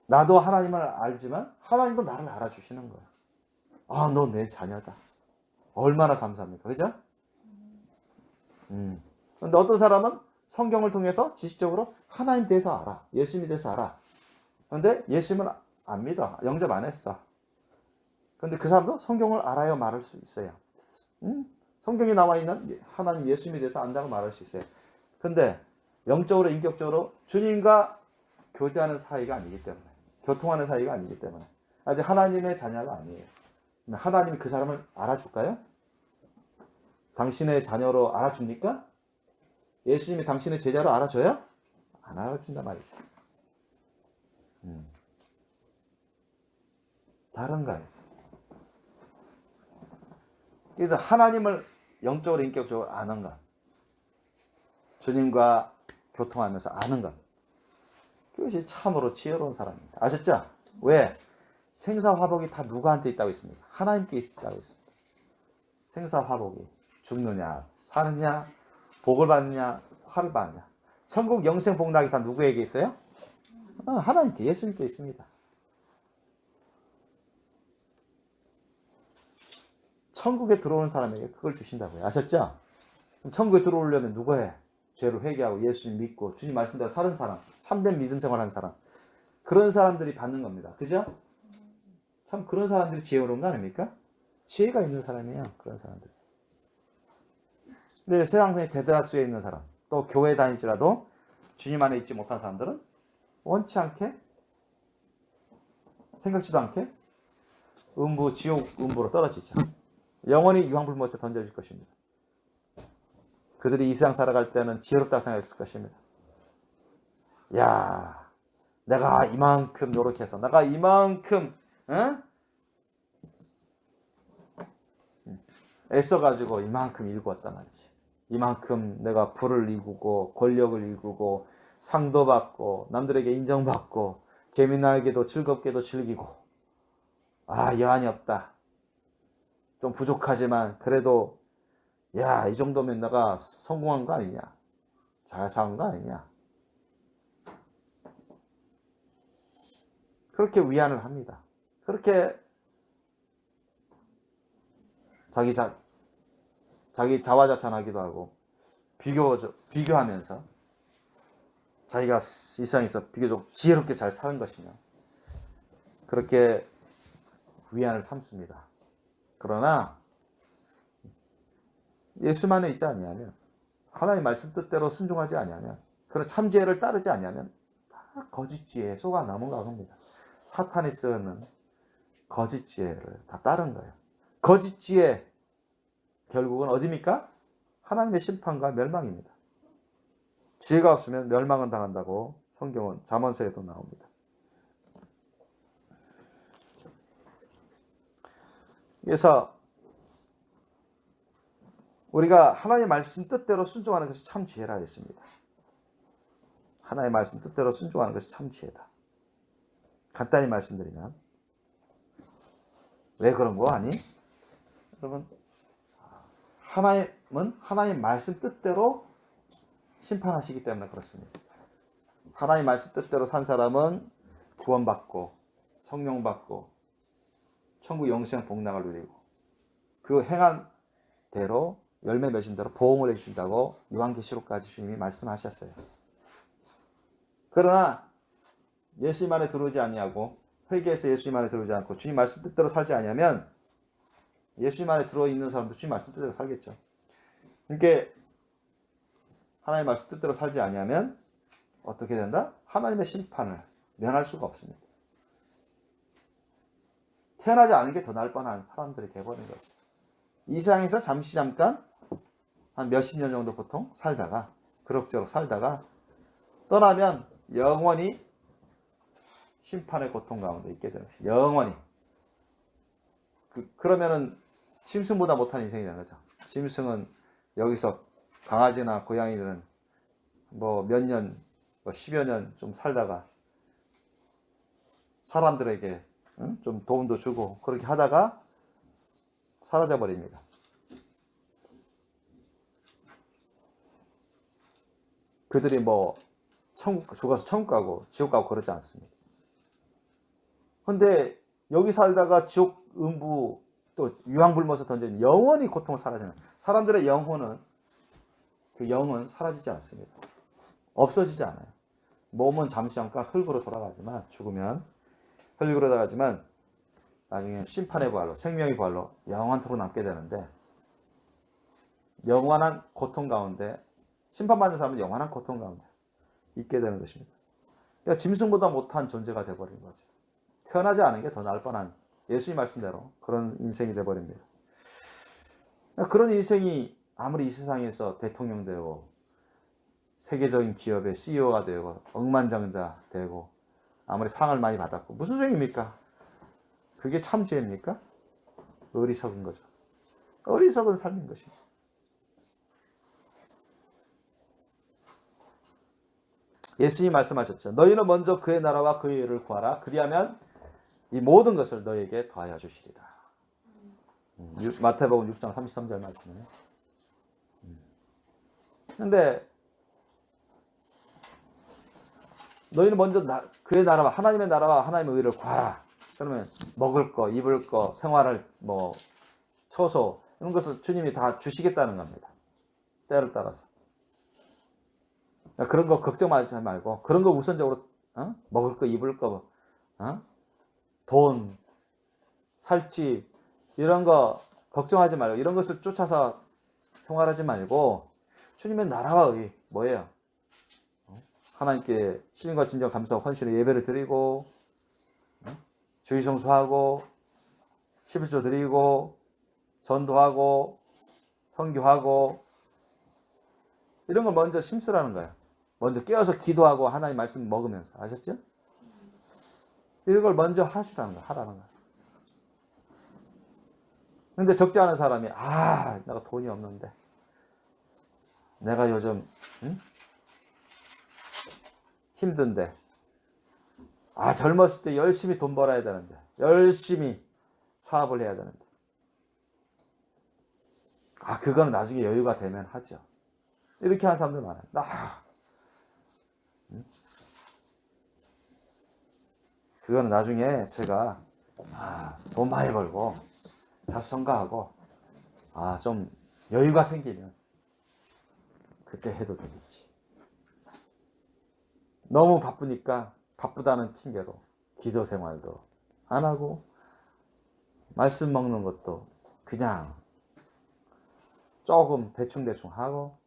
나도 하나님을 알지만 하나님도 나를 알아주시는 거예요. 너 내 자녀다. 얼마나 감사합니까? 그죠? 근데 어떤 사람은 성경을 통해서 지식적으로 하나님 대해서 알아. 예수님에 대해서 알아. 근데 예수님을 안 믿어. 영접 안 했어. 근데 그 사람도 성경을 알아야 말할 수 있어요. 성경에 나와 있는 하나님 예수님에 대해서 안다고 말할 수 있어요. 근데 영적으로, 인격적으로 주님과 교제하는 사이가 아니기 때문에, 교통하는 사이가 아니기 때문에 아직 하나님의 자녀가 아니에요. 하나님이 그 사람을 알아줄까요? 당신의 자녀로 알아줍니까? 예수님이 당신의 제자로 알아줘요? 안 알아준단 말이죠. 다른 거예요. 그래서 하나님을 영적으로 인격적으로 아는 것, 주님과 교통하면서 아는 것, 그것이 참으로 지혜로운 사람입니다. 아셨죠? 왜? 생사화복이 다 누구한테 있다고 있습니까? 하나님께 있다고 있습니다. 생사화복이 죽느냐 사느냐 복을 받느냐 화를 받느냐, 천국 영생 복락이 다 누구에게 있어요? 하나님께, 예수님께 있습니다. 천국에 들어오는 사람에게 그걸 주신다고요. 아셨죠? 천국에 들어오려면 누가 해? 죄를 회개하고 예수님 믿고 주님 말씀대로 사는 사람, 참된 믿음 생활하는 사람, 그런 사람들이 받는 겁니다. 그죠? 참 그런 사람들이 지혜로운 거 아닙니까? 지혜가 있는 사람이에요. 그런 사람들. 근데 세상에 대다수에 있는 사람, 또 교회 다니지라도 주님 안에 있지 못한 사람들은 원치 않게, 생각지도 않게 음부, 지옥 음부로 떨어지죠. 영원히 유황불못에 던져질 것입니다. 그들이 이 세상 살아갈 때는 지혜롭다고 생각했을 것입니다. 야, 내가 이만큼 노력해서, 내가 이만큼 애써가지고 이만큼 일구었단 말이지. 이만큼 내가 부를 일구고 권력을 일구고 상도 받고 남들에게 인정받고 재미나게도 즐겁게도 즐기고, 여한이 없다. 좀 부족하지만 그래도 야, 이 정도면 내가 성공한 거 아니냐, 잘 사은 거 아니냐, 그렇게 위안을 합니다. 그렇게 자기 자화자찬하기도 하고 비교하면서 자기가 이 세상에서 비교적 지혜롭게 잘 사는 것이냐, 그렇게 위안을 삼습니다. 그러나 예수만에 있지 아니하면, 하나님의 말씀 뜻대로 순종하지 아니하면, 그런 참지혜를 따르지 아니하면 다 거짓 지혜에 속아 넘어가는 겁니다. 사탄이 쓰는 거짓 지혜를 다 따른 거예요. 거짓 지혜 결국은 어디입니까? 하나님의 심판과 멸망입니다. 지혜가 없으면 멸망은 당한다고 성경은 잠언서에도 나옵니다. 그래서 우리가 하나님의 말씀 뜻대로 순종하는 것이 참 지혜라 했습니다. 하나님의 말씀 뜻대로 순종하는 것이 참 지혜다. 간단히 말씀드리면 왜 그런 거 아니? 여러분, 하나님은 하나님의 말씀 뜻대로 심판하시기 때문에 그렇습니다. 하나님의 말씀 뜻대로 산 사람은 구원받고 성령 받고 천국 영생 복락을 누리고, 그 행한 대로 열매 맺은 대로 보응을 해주신다고 요한계시록까지 주님이 말씀하셨어요. 그러나 예수님 안에 들어오지 아니하고 회개해서 예수님 안에 들어오지 않고 주님 말씀 뜻대로 살지 아니하면, 예수님 안에 들어있는 사람도 주님 말씀 뜻대로 살겠죠. 그러니까 하나님의 말씀 뜻대로 살지 아니하면 어떻게 된다? 하나님의 심판을 면할 수가 없습니다. 태어나지 않은 게 더 나을 뻔한 사람들이 되어버린 거죠. 이 세상에서 잠깐 한 몇십 년 정도 보통 살다가 그럭저럭 살다가 떠나면 영원히 심판의 고통 가운데 있게 되는 것이, 영원히. 그러면은 짐승보다 못한 인생이 되는 거죠. 짐승은 여기서 강아지나 고양이들은 뭐 몇 년, 10여 년 좀 살다가 사람들에게 좀 도움도 주고 그렇게 하다가 사라져 버립니다. 그들이 뭐 죽어서 천국 가고 지옥 가고 그러지 않습니다. 근데 여기 살다가 지옥 음부 또 유황불못에 던져진 영원히 고통을 사라지는 사람들의 영혼은, 그 영은 사라지지 않습니다. 없어지지 않아요. 몸은 잠시 잠깐 흙으로 돌아가지만, 죽으면 흙으로 돌아가지만 나중에 심판의 부활로, 생명의 부활로 영원토록 남게 되는데, 영원한 고통 가운데, 심판받는 사람은 영원한 고통 가운데 있게 되는 것입니다. 그러니까 짐승보다 못한 존재가 되어버린 거죠. 태어나지 않은 게 더 나을 뻔한, 예수님 말씀대로 그런 인생이 되어버립니다. 그런 인생이 아무리 이 세상에서 대통령 되고 세계적인 기업의 CEO가 되고 억만장자 되고 아무리 상을 많이 받았고 무슨 소용입니까? 그게 참 지혜입니까? 어리석은 거죠. 어리석은 삶인 것입니다. 예수님이 말씀하셨죠. 너희는 먼저 그의 나라와 그의 의를 구하라. 그리하면 이 모든 것을 너희에게 더하여 주시리라. 마태복음 6장 33절 말씀이에요. 근데 너희는 먼저 그의 나라와 하나님의 나라와 하나님의 의를 구하라. 그러면 먹을 거, 입을 거, 생활을 처소 이런 것을 주님이 다 주시겠다는 겁니다. 때를 따라서. 그런 거 걱정하지 말고 그런 거 우선적으로 먹을 거, 입을 거, 돈, 살집 이런 거 걱정하지 말고 이런 것을 쫓아서 생활하지 말고 주님의 나라와 의 뭐예요? 하나님께 신과 진정 감사와 헌신의 예배를 드리고 주의 성수하고 11조 드리고 전도하고 선교하고 이런 걸 먼저 심쓰라는 거예요. 먼저 깨어서 기도하고 하나님 말씀 먹으면서 아셨죠? 이런 걸 먼저 하시라는 거예요. 하라는 거예요. 근데 적지 않은 사람이 내가 돈이 없는데 내가 요즘 힘든데 젊었을 때 열심히 돈 벌어야 되는데 열심히 사업을 해야 되는데 그거는 나중에 여유가 되면 하죠. 이렇게 하는 사람들 많아요. 그거는 나중에 제가 돈 많이 벌고 자수성가하고 좀 여유가 생기면 그때 해도 되겠지. 너무 바쁘니까 바쁘다는 핑계로 기도 생활도 안 하고 말씀 먹는 것도 그냥 조금 대충대충 하고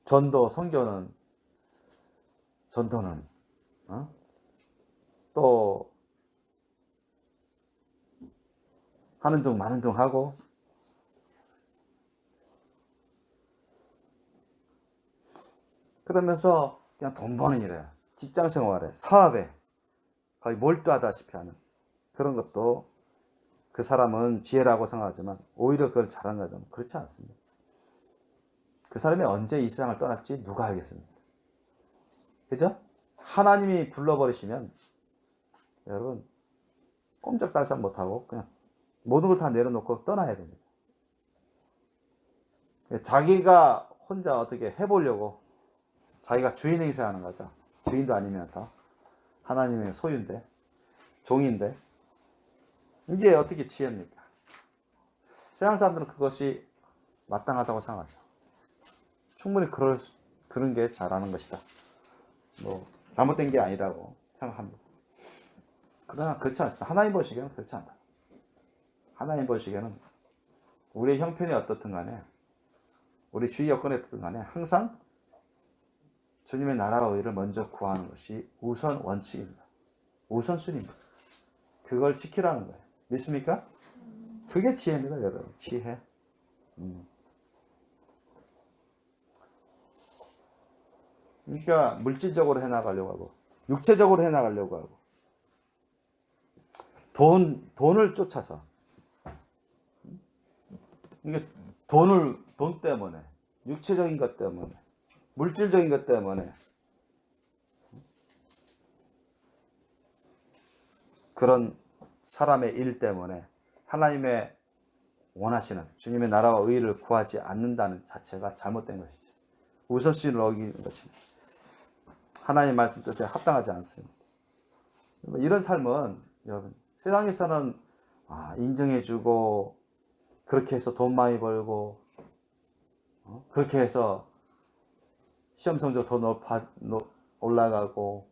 전도는 또 하는 둥 마는 둥 하고 그러면서 그냥 돈 버는 일에 직장 생활에 사업에 거의 몰두하다시피 하는 그런 것도 그 사람은 지혜라고 생각하지만 오히려 그걸 잘한 거죠. 그렇지 않습니다. 그 사람이 언제 이 세상을 떠날지 누가 알겠습니까? 그죠? 하나님이 불러버리시면 여러분 꼼짝달싹 못하고 그냥 모든 걸 다 내려놓고 떠나야 됩니다. 자기가 혼자 어떻게 해보려고 자기가 주인 행세하는 거죠. 주인도 아니면서 하나님의 소유인데 종인데 이게 어떻게 지혜입니까? 세상 사람들은 그것이 마땅하다고 생각하죠. 충분히 그런 게 잘하는 것이다. 잘못된 게 아니라고 생각합니다. 그러나 그렇지 않습니다. 하나님 보시기에는 그렇지 않다. 하나님 보시기에는 우리의 형편이 어떻든 간에 우리 주위 여건이 어떻든 간에 항상 주님의 나라와 의를 먼저 구하는 것이 우선 원칙입니다. 우선순위입니다. 그걸 지키라는 거예요. 믿습니까? 그게 지혜입니다, 여러분. 지혜. 그러니까 물질적으로 해나가려고 하고 육체적으로 해나가려고 하고 돈을 쫓아서 이게 돈 때문에 육체적인 것 때문에 물질적인 것 때문에 그런 사람의 일 때문에 하나님의 원하시는 주님의 나라와 의를 구하지 않는다는 자체가 잘못된 것이죠. 우선순위를 어기는 것입니다. 하나님 말씀 뜻에 합당하지 않습니다. 이런 삶은 여러분 세상에서는 인정해주고 그렇게 해서 돈 많이 벌고 그렇게 해서 시험 성적 더 올라가고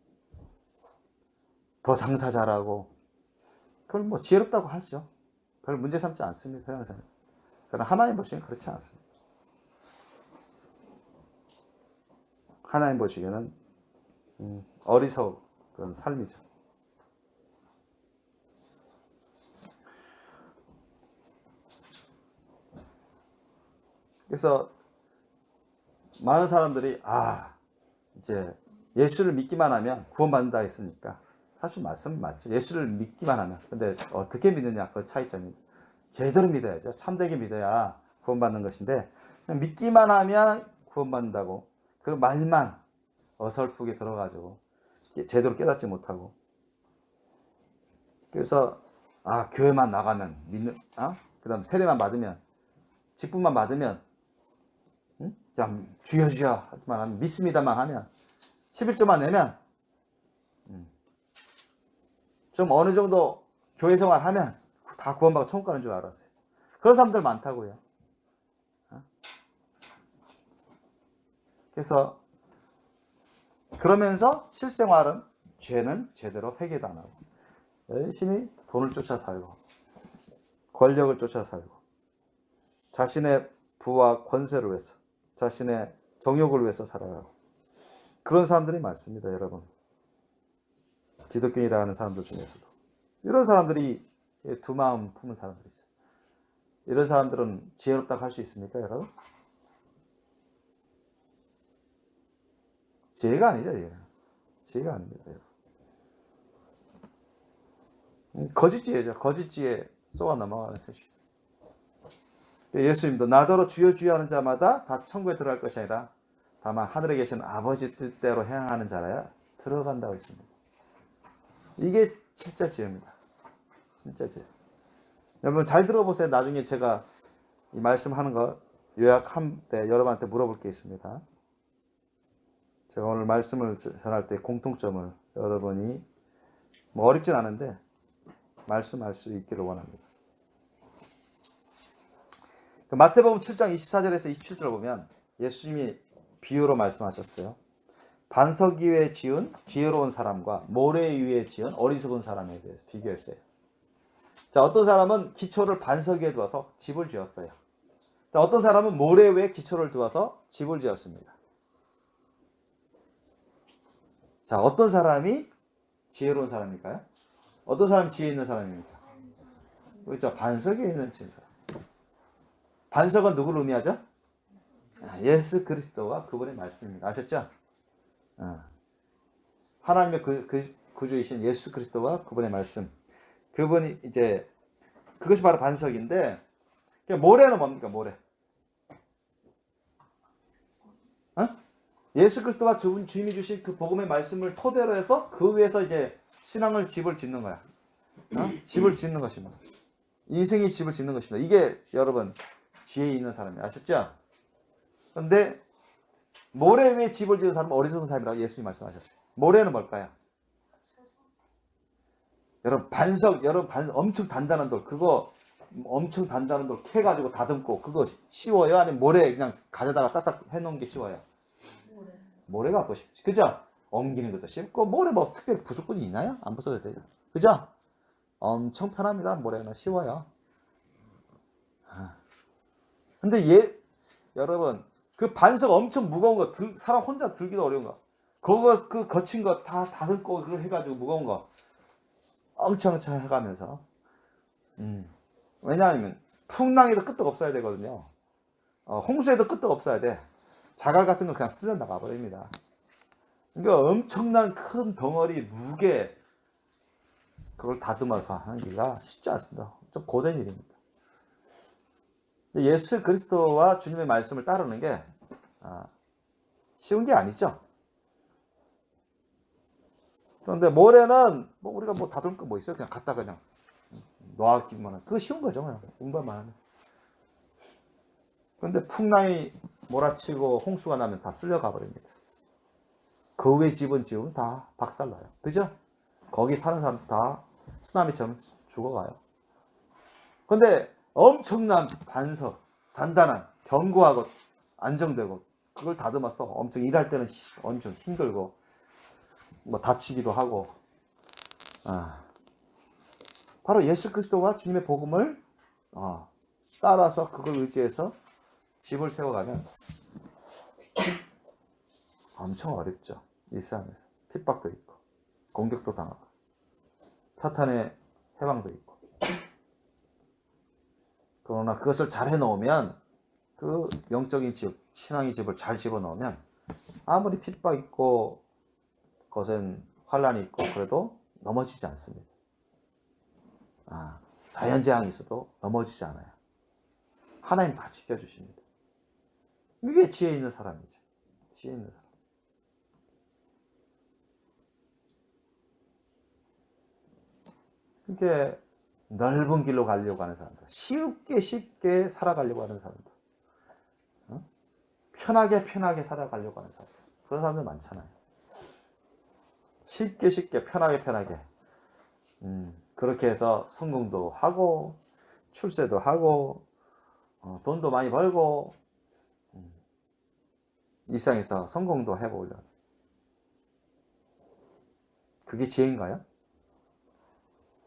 더 장사 잘하고 그걸 지혜롭다고 하죠. 별 문제 삼지 않습니다. 세상에서는. 그러나 하나님 보시기에는 그렇지 않습니다. 하나님 보시기에는 어리석은 삶이죠. 그래서 많은 사람들이 이제 예수를 믿기만 하면 구원받는다 했으니까 사실 말씀은 맞죠. 예수를 믿기만 하면. 근데 어떻게 믿느냐 그 차이점입니다. 제대로 믿어야죠. 참되게 믿어야 구원받는 것인데 그냥 믿기만 하면 구원받는다고 그 말만 어설프게 들어가지고 제대로 깨닫지 못하고 그래서 교회만 나가면 믿는 그다음 세례만 받으면 직분만 받으면 그냥 주여 주여 하지만 하면 믿습니다만 하면 11조만 내면 좀 어느 정도 교회 생활하면 다 구원받고 천국 가는 줄 알았어요. 그런 사람들 많다고요. 그래서 그러면서 실생활은 죄는 제대로 회개도 안 하고 열심히 돈을 쫓아 살고 권력을 쫓아 살고 자신의 부와 권세를 위해서 자신의 정욕을 위해서 살아가고 그런 사람들이 많습니다. 여러분. 기독교인이라는 사람들 중에서도 이런 사람들이 두 마음 품은 사람들이죠. 이런 사람들은 지혜롭다고 할 수 있습니까, 여러분? 지혜가 아니죠, 얘는. 지혜가 아닙니다, 여러분. 거짓 지혜죠. 거짓 지혜 쏘아 넘어가는 것이. 예수님도 나더러 주여 주여 하는 자마다 다 천국에 들어갈 것이 아니라 다만 하늘에 계신 아버지 뜻대로 행하는 자라야 들어간다고 했습니다. 이게 진짜 지혜입니다. 진짜 지혜. 여러분 잘 들어보세요. 나중에 제가 이 말씀하는 거 요약할 때 여러분한테 물어볼 게 있습니다. 제가 오늘 말씀을 전할 때 공통점을 여러분이 어렵진 않은데 말씀할 수 있기를 원합니다. 마태복음 7장 24절에서 27절을 보면 예수님이 비유로 말씀하셨어요. 반석 위에 지은 지혜로운 사람과 모래 위에 지은 어리석은 사람에 대해서 비교했어요. 자, 어떤 사람은 기초를 반석 위에 두어서 집을 지었어요. 자, 어떤 사람은 모래 위에 기초를 두어서 집을 지었습니다. 자, 어떤 사람이 지혜로운 사람일까요? 어떤 사람이 지혜 있는 사람입니까? 그렇죠. 반석 위에 있는 지혜로운 사람. 반석은 누구를 의미하죠? 예수 그리스도와 그분의 말씀입니다. 아셨죠? 하나님의 구주이신 예수 그리스도와 그분의 말씀. 그분이 이제 그것이 바로 반석인데 모래는 뭡니까? 모래. 예수 그리스도와 주님이 주신 그 복음의 말씀을 토대로 해서 그 위에서 이제 신앙을 집을 짓는 거야. 집을 짓는 것입니다. 인생의 집을 짓는 것입니다. 이게 여러분 지혜 있는 사람이에요. 아셨죠? 그런데 모래 위에 집을 지은 사람은 어리석은 사람이라고 예수님이 말씀하셨어요. 모래는 뭘까요? 여러분 반석 엄청 단단한 돌 그거 엄청 단단한 돌 캐가지고 다듬고 그거 쉬워요? 아니면 모래 그냥 가져다가 딱딱 해놓은 게 쉬워요? 모래 갖고 싶지. 그죠? 옮기는 것도 쉽고 모래 뭐 특별히 부수꾼이 있나요? 안 부숴도 되죠. 그죠? 엄청 편합니다. 모래는 쉬워요. 근데 여러분 그 반석 엄청 무거운 거 사람 혼자 들기도 어려운 거 그거 그 거친 거 다 다듬고 그걸 해가지고 무거운 거 엄청 해가면서 왜냐하면 풍랑에도 끄떡 없어야 되거든요. 홍수에도 끄떡 없어야 돼. 자갈 같은 거 그냥 쓸려 나가 버립니다. 그러니까 엄청난 큰 덩어리 무게 그걸 다듬어서 하는 게 쉽지 않습니다. 좀 고된 일입니다. 예수 그리스도와 주님의 말씀을 따르는 게 쉬운 게 아니죠. 그런데 모래는 뭐 우리가 뭐 다듬을 거 뭐 있어요? 그냥 갖다 그냥 놔기만 하면 그거 쉬운 거죠. 그냥 공부만 하면. 그런데 풍랑이 몰아치고 홍수가 나면 다 쓸려가 버립니다. 그 위에 집은 지으면 다 박살나요. 그죠? 거기 사는 사람도 다 쓰나미처럼 죽어가요. 그런데 엄청난 반석, 단단한, 견고하고 안정되고 그걸 다듬어서 엄청 일할 때는 엄청 힘들고 뭐 다치기도 하고 바로 예수 그리스도와 주님의 복음을 따라서 그걸 의지해서 집을 세워가면 엄청 어렵죠. 이 세상에서 핍박도 있고 공격도 당하고 사탄의 해방도 있고 그러나 그것을 잘 해놓으면 그 영적인 집, 신앙의 집을 잘 집어넣으면 아무리 핍박 있고 거센 환란이 있고 그래도 넘어지지 않습니다. 자연재앙이 있어도 넘어지지 않아요. 하나님 다 지켜주십니다. 이게 지혜 있는 사람이죠. 지혜 있는 사람. 이게 넓은 길로 가려고 하는 사람들, 쉽게 살아가려고 하는 사람들, 편하게 살아가려고 하는 사람들, 그런 사람들 많잖아요. 쉽게 편하게 그렇게 해서 성공도 하고 출세도 하고 돈도 많이 벌고 일상에서 성공도 해보려고. 그게 지혜인가요?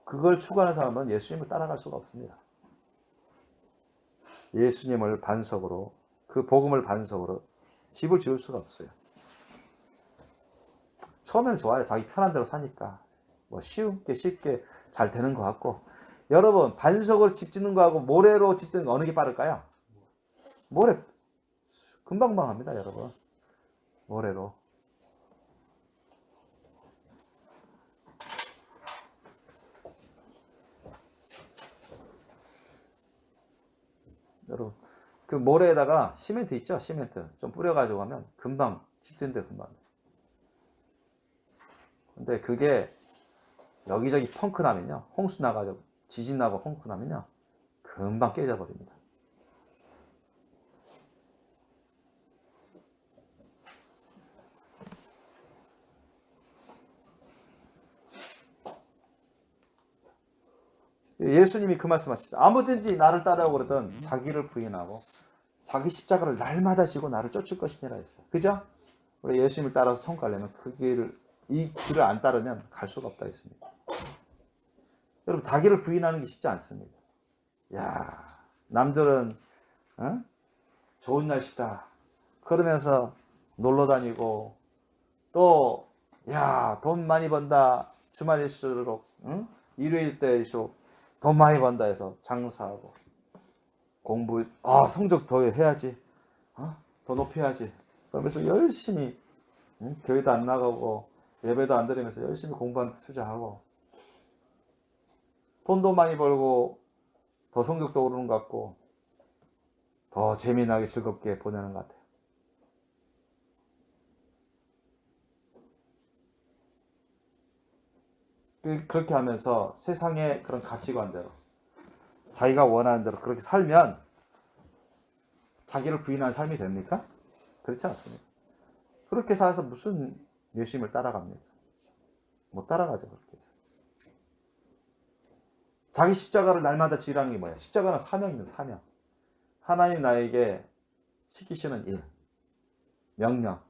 그걸 추구하는 사람은 예수님을 따라갈 수가 없습니다. 예수님을 반석으로, 그 복음을 반석으로 집을 지을 수가 없어요. 처음에는 좋아요. 자기 편한 대로 사니까 뭐 쉽게 잘 되는 것 같고. 여러분, 반석으로 집 짓는 거하고 모래로 집 짓는 거 어느 게 빠를까요? 모래. 금방방 합니다, 여러분. 모래로. 여러분, 그 모래에다가 시멘트 있죠? 시멘트 좀 뿌려가지고 하면 금방 집 짓는데 금방. 근데 그게 여기저기 펑크 나면요, 홍수 나가지고 지진 나고 펑크 나면요 금방 깨져버립니다. 예수님이 그 말씀하시죠. 아무든지 나를 따라오고 그러던 자기를 부인하고 자기 십자가를 날마다 지고 나를 쫓을 것이니라 했어요. 그죠? 우리 예수님을 따라서 천국 가려면 이 길을 안 따르면 갈 수가 없다 했습니다. 여러분, 자기를 부인하는 게 쉽지 않습니다. 야, 남들은 좋은 날씨다 그러면서 놀러 다니고, 또 야, 돈 많이 번다, 주말일수록 일요일 때일수록 돈 많이 번다 해서 장사하고 공부, 성적 더 해야지, 더 높여야지 그러면서 열심히 교회도 안 나가고 예배도 안 드리면서 열심히 공부하는 데 투자하고, 돈도 많이 벌고 더 성적도 오르는 것 같고 더 재미나게 즐겁게 보내는 것 같아요. 그렇게 하면서 세상의 그런 가치관대로 자기가 원하는 대로 그렇게 살면 자기를 부인하는 삶이 됩니까? 그렇지 않습니다. 그렇게 살아서 무슨 예수님을 따라갑니까? 못 따라가죠. 그렇게 해서. 자기 십자가를 날마다 지으라는 게 뭐야? 십자가는 사명입니다. 사명. 하나님 나에게 시키시는 일, 명령.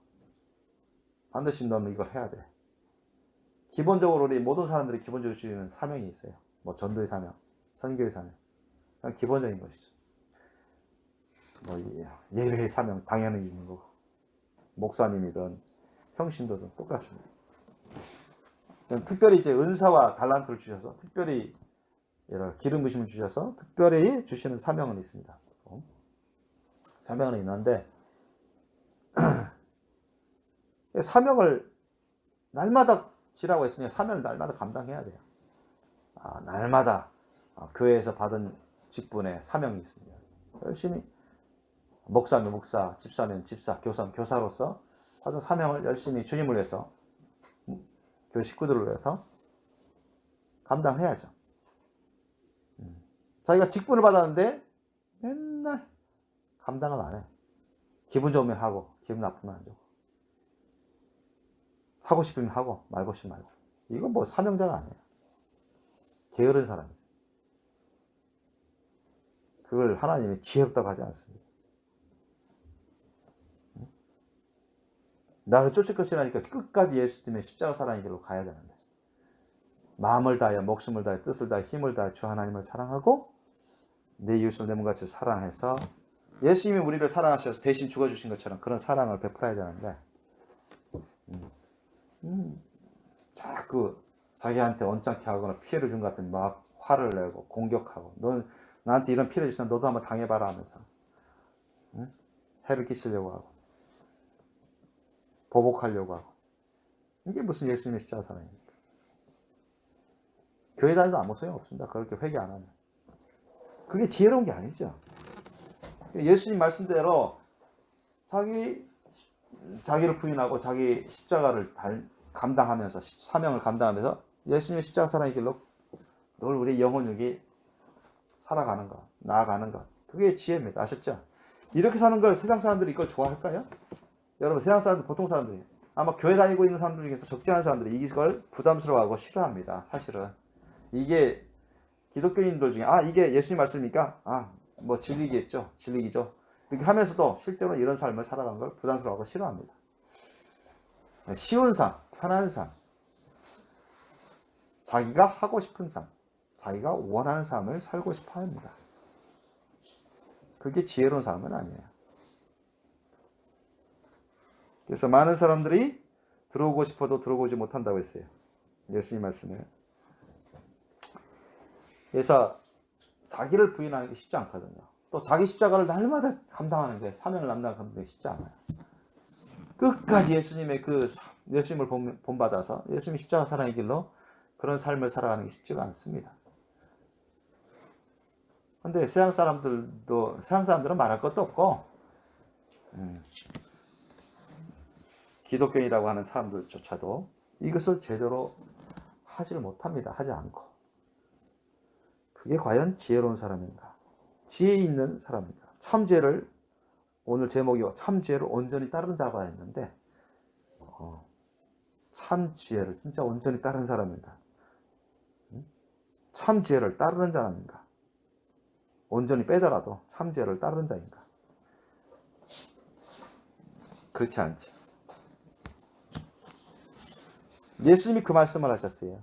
반드시 너는 이걸 해야 돼. 기본적으로 우리 모든 사람들이 기본적으로 지니는 사명이 있어요. 뭐 전도의 사명, 선교의 사명. 그냥 기본적인 것이죠. 뭐 예배의 사명 당연히 있는 거고, 목사님이든 형신도든 똑같습니다. 특별히 이제 은사와 달란트를 주셔서, 특별히 여러 기름 부심을 주셔서 특별히 주시는 사명은 있습니다. 사명은 있는데 사명을 날마다 지라고 했으니 사명을 날마다 감당해야 돼요. 날마다 교회에서 받은 직분에 사명이 있습니다. 열심히 목사면 목사, 집사면 집사, 교사면 교사로서 받은 사명을 열심히 주님을 위해서, 교회 식구들을 위해서 감당해야죠. 자기가 직분을 받았는데 맨날 감당을 안 해. 기분 좋으면 하고 기분 나쁘면 안 하고, 하고 싶으면 하고 말고 싶으면 말고. 이건 뭐 사명자가 아니에요. 게으른 사람이죠. 그걸 하나님이 지혜롭다고 하지 않습니다. 나를 쫓을 것이라니까 끝까지 예수님의 십자가 사랑의 길로 가야 되는데, 마음을 다하여 목숨을 다하여 뜻을 다하여 힘을 다하여 주 하나님을 사랑하고 내 이웃을 내 몸같이 사랑해서, 예수님이 우리를 사랑하셔서 대신 죽어주신 것처럼 그런 사랑을 베풀어야 되는데 자꾸 자기한테 언짢게 하거나 피해를 준 것 같은 막 화를 내고 공격하고, 넌 나한테 이런 피해를 주면 너도 한번 당해봐라 하면서 해를 끼치려고 하고 보복하려고 하고 이게 무슨 예수님의 십자가 사랑입니까? 교회 다니도 아무 소용 없습니다. 그렇게 회개 안 하면. 그게 지혜로운 게 아니죠. 예수님 말씀대로 자기를 부인하고 자기 십자가를 감당하면서 사명을 감당하면서 예수님의 십자가 사랑의 길로 늘 우리 영혼육이 살아가는 것, 나아가는 것. 그게 지혜입니다. 아셨죠? 이렇게 사는 걸 세상 사람들이 이걸 좋아할까요? 여러분, 세상 사람들, 보통 사람들이 아마 교회 다니고 있는 사람들 중에서 적지 않은 사람들이 이걸 부담스러워하고 싫어합니다. 사실은 이게 기독교인들 중에 이게 예수님 말씀입니까? 뭐 진리겠죠. 진리죠. 이렇게 하면서도 실제로 이런 삶을 살아가는 걸 부담스러워하고 싫어합니다. 쉬운 삶, 편한 삶, 자기가 하고 싶은 삶, 자기가 원하는 삶을 살고 싶어 합니다. 그게 지혜로운 삶은 아니에요. 그래서 많은 사람들이 들어오고 싶어도 들어오지 못한다고 했어요. 예수님 말씀에. 그래서 자기를 부인하는 게 쉽지 않거든요. 또 자기 십자가를 날마다 감당하는 게, 사명을 감당하는 게 쉽지 않아요. 끝까지 예수님을 본받아서 예수님 십자가 사랑의 길로 그런 삶을 살아가는 게 쉽지가 않습니다. 근데 세상 사람들은 말할 것도 없고, 기독교인이라고 하는 사람들조차도 이것을 제대로 하지를 못합니다. 하지 않고. 그게 과연 지혜로운 사람인가? 지혜 있는 사람인가? 참지혜를, 오늘 제목이 참지혜를 온전히 따르는 자가 했는데, 참지혜를 진짜 온전히 따르는 사람인가? 참지혜를 따르는 자인가? 온전히 빼더라도 참지혜를 따르는 자인가? 그렇지 않지. 예수님이 그 말씀을 하셨어요.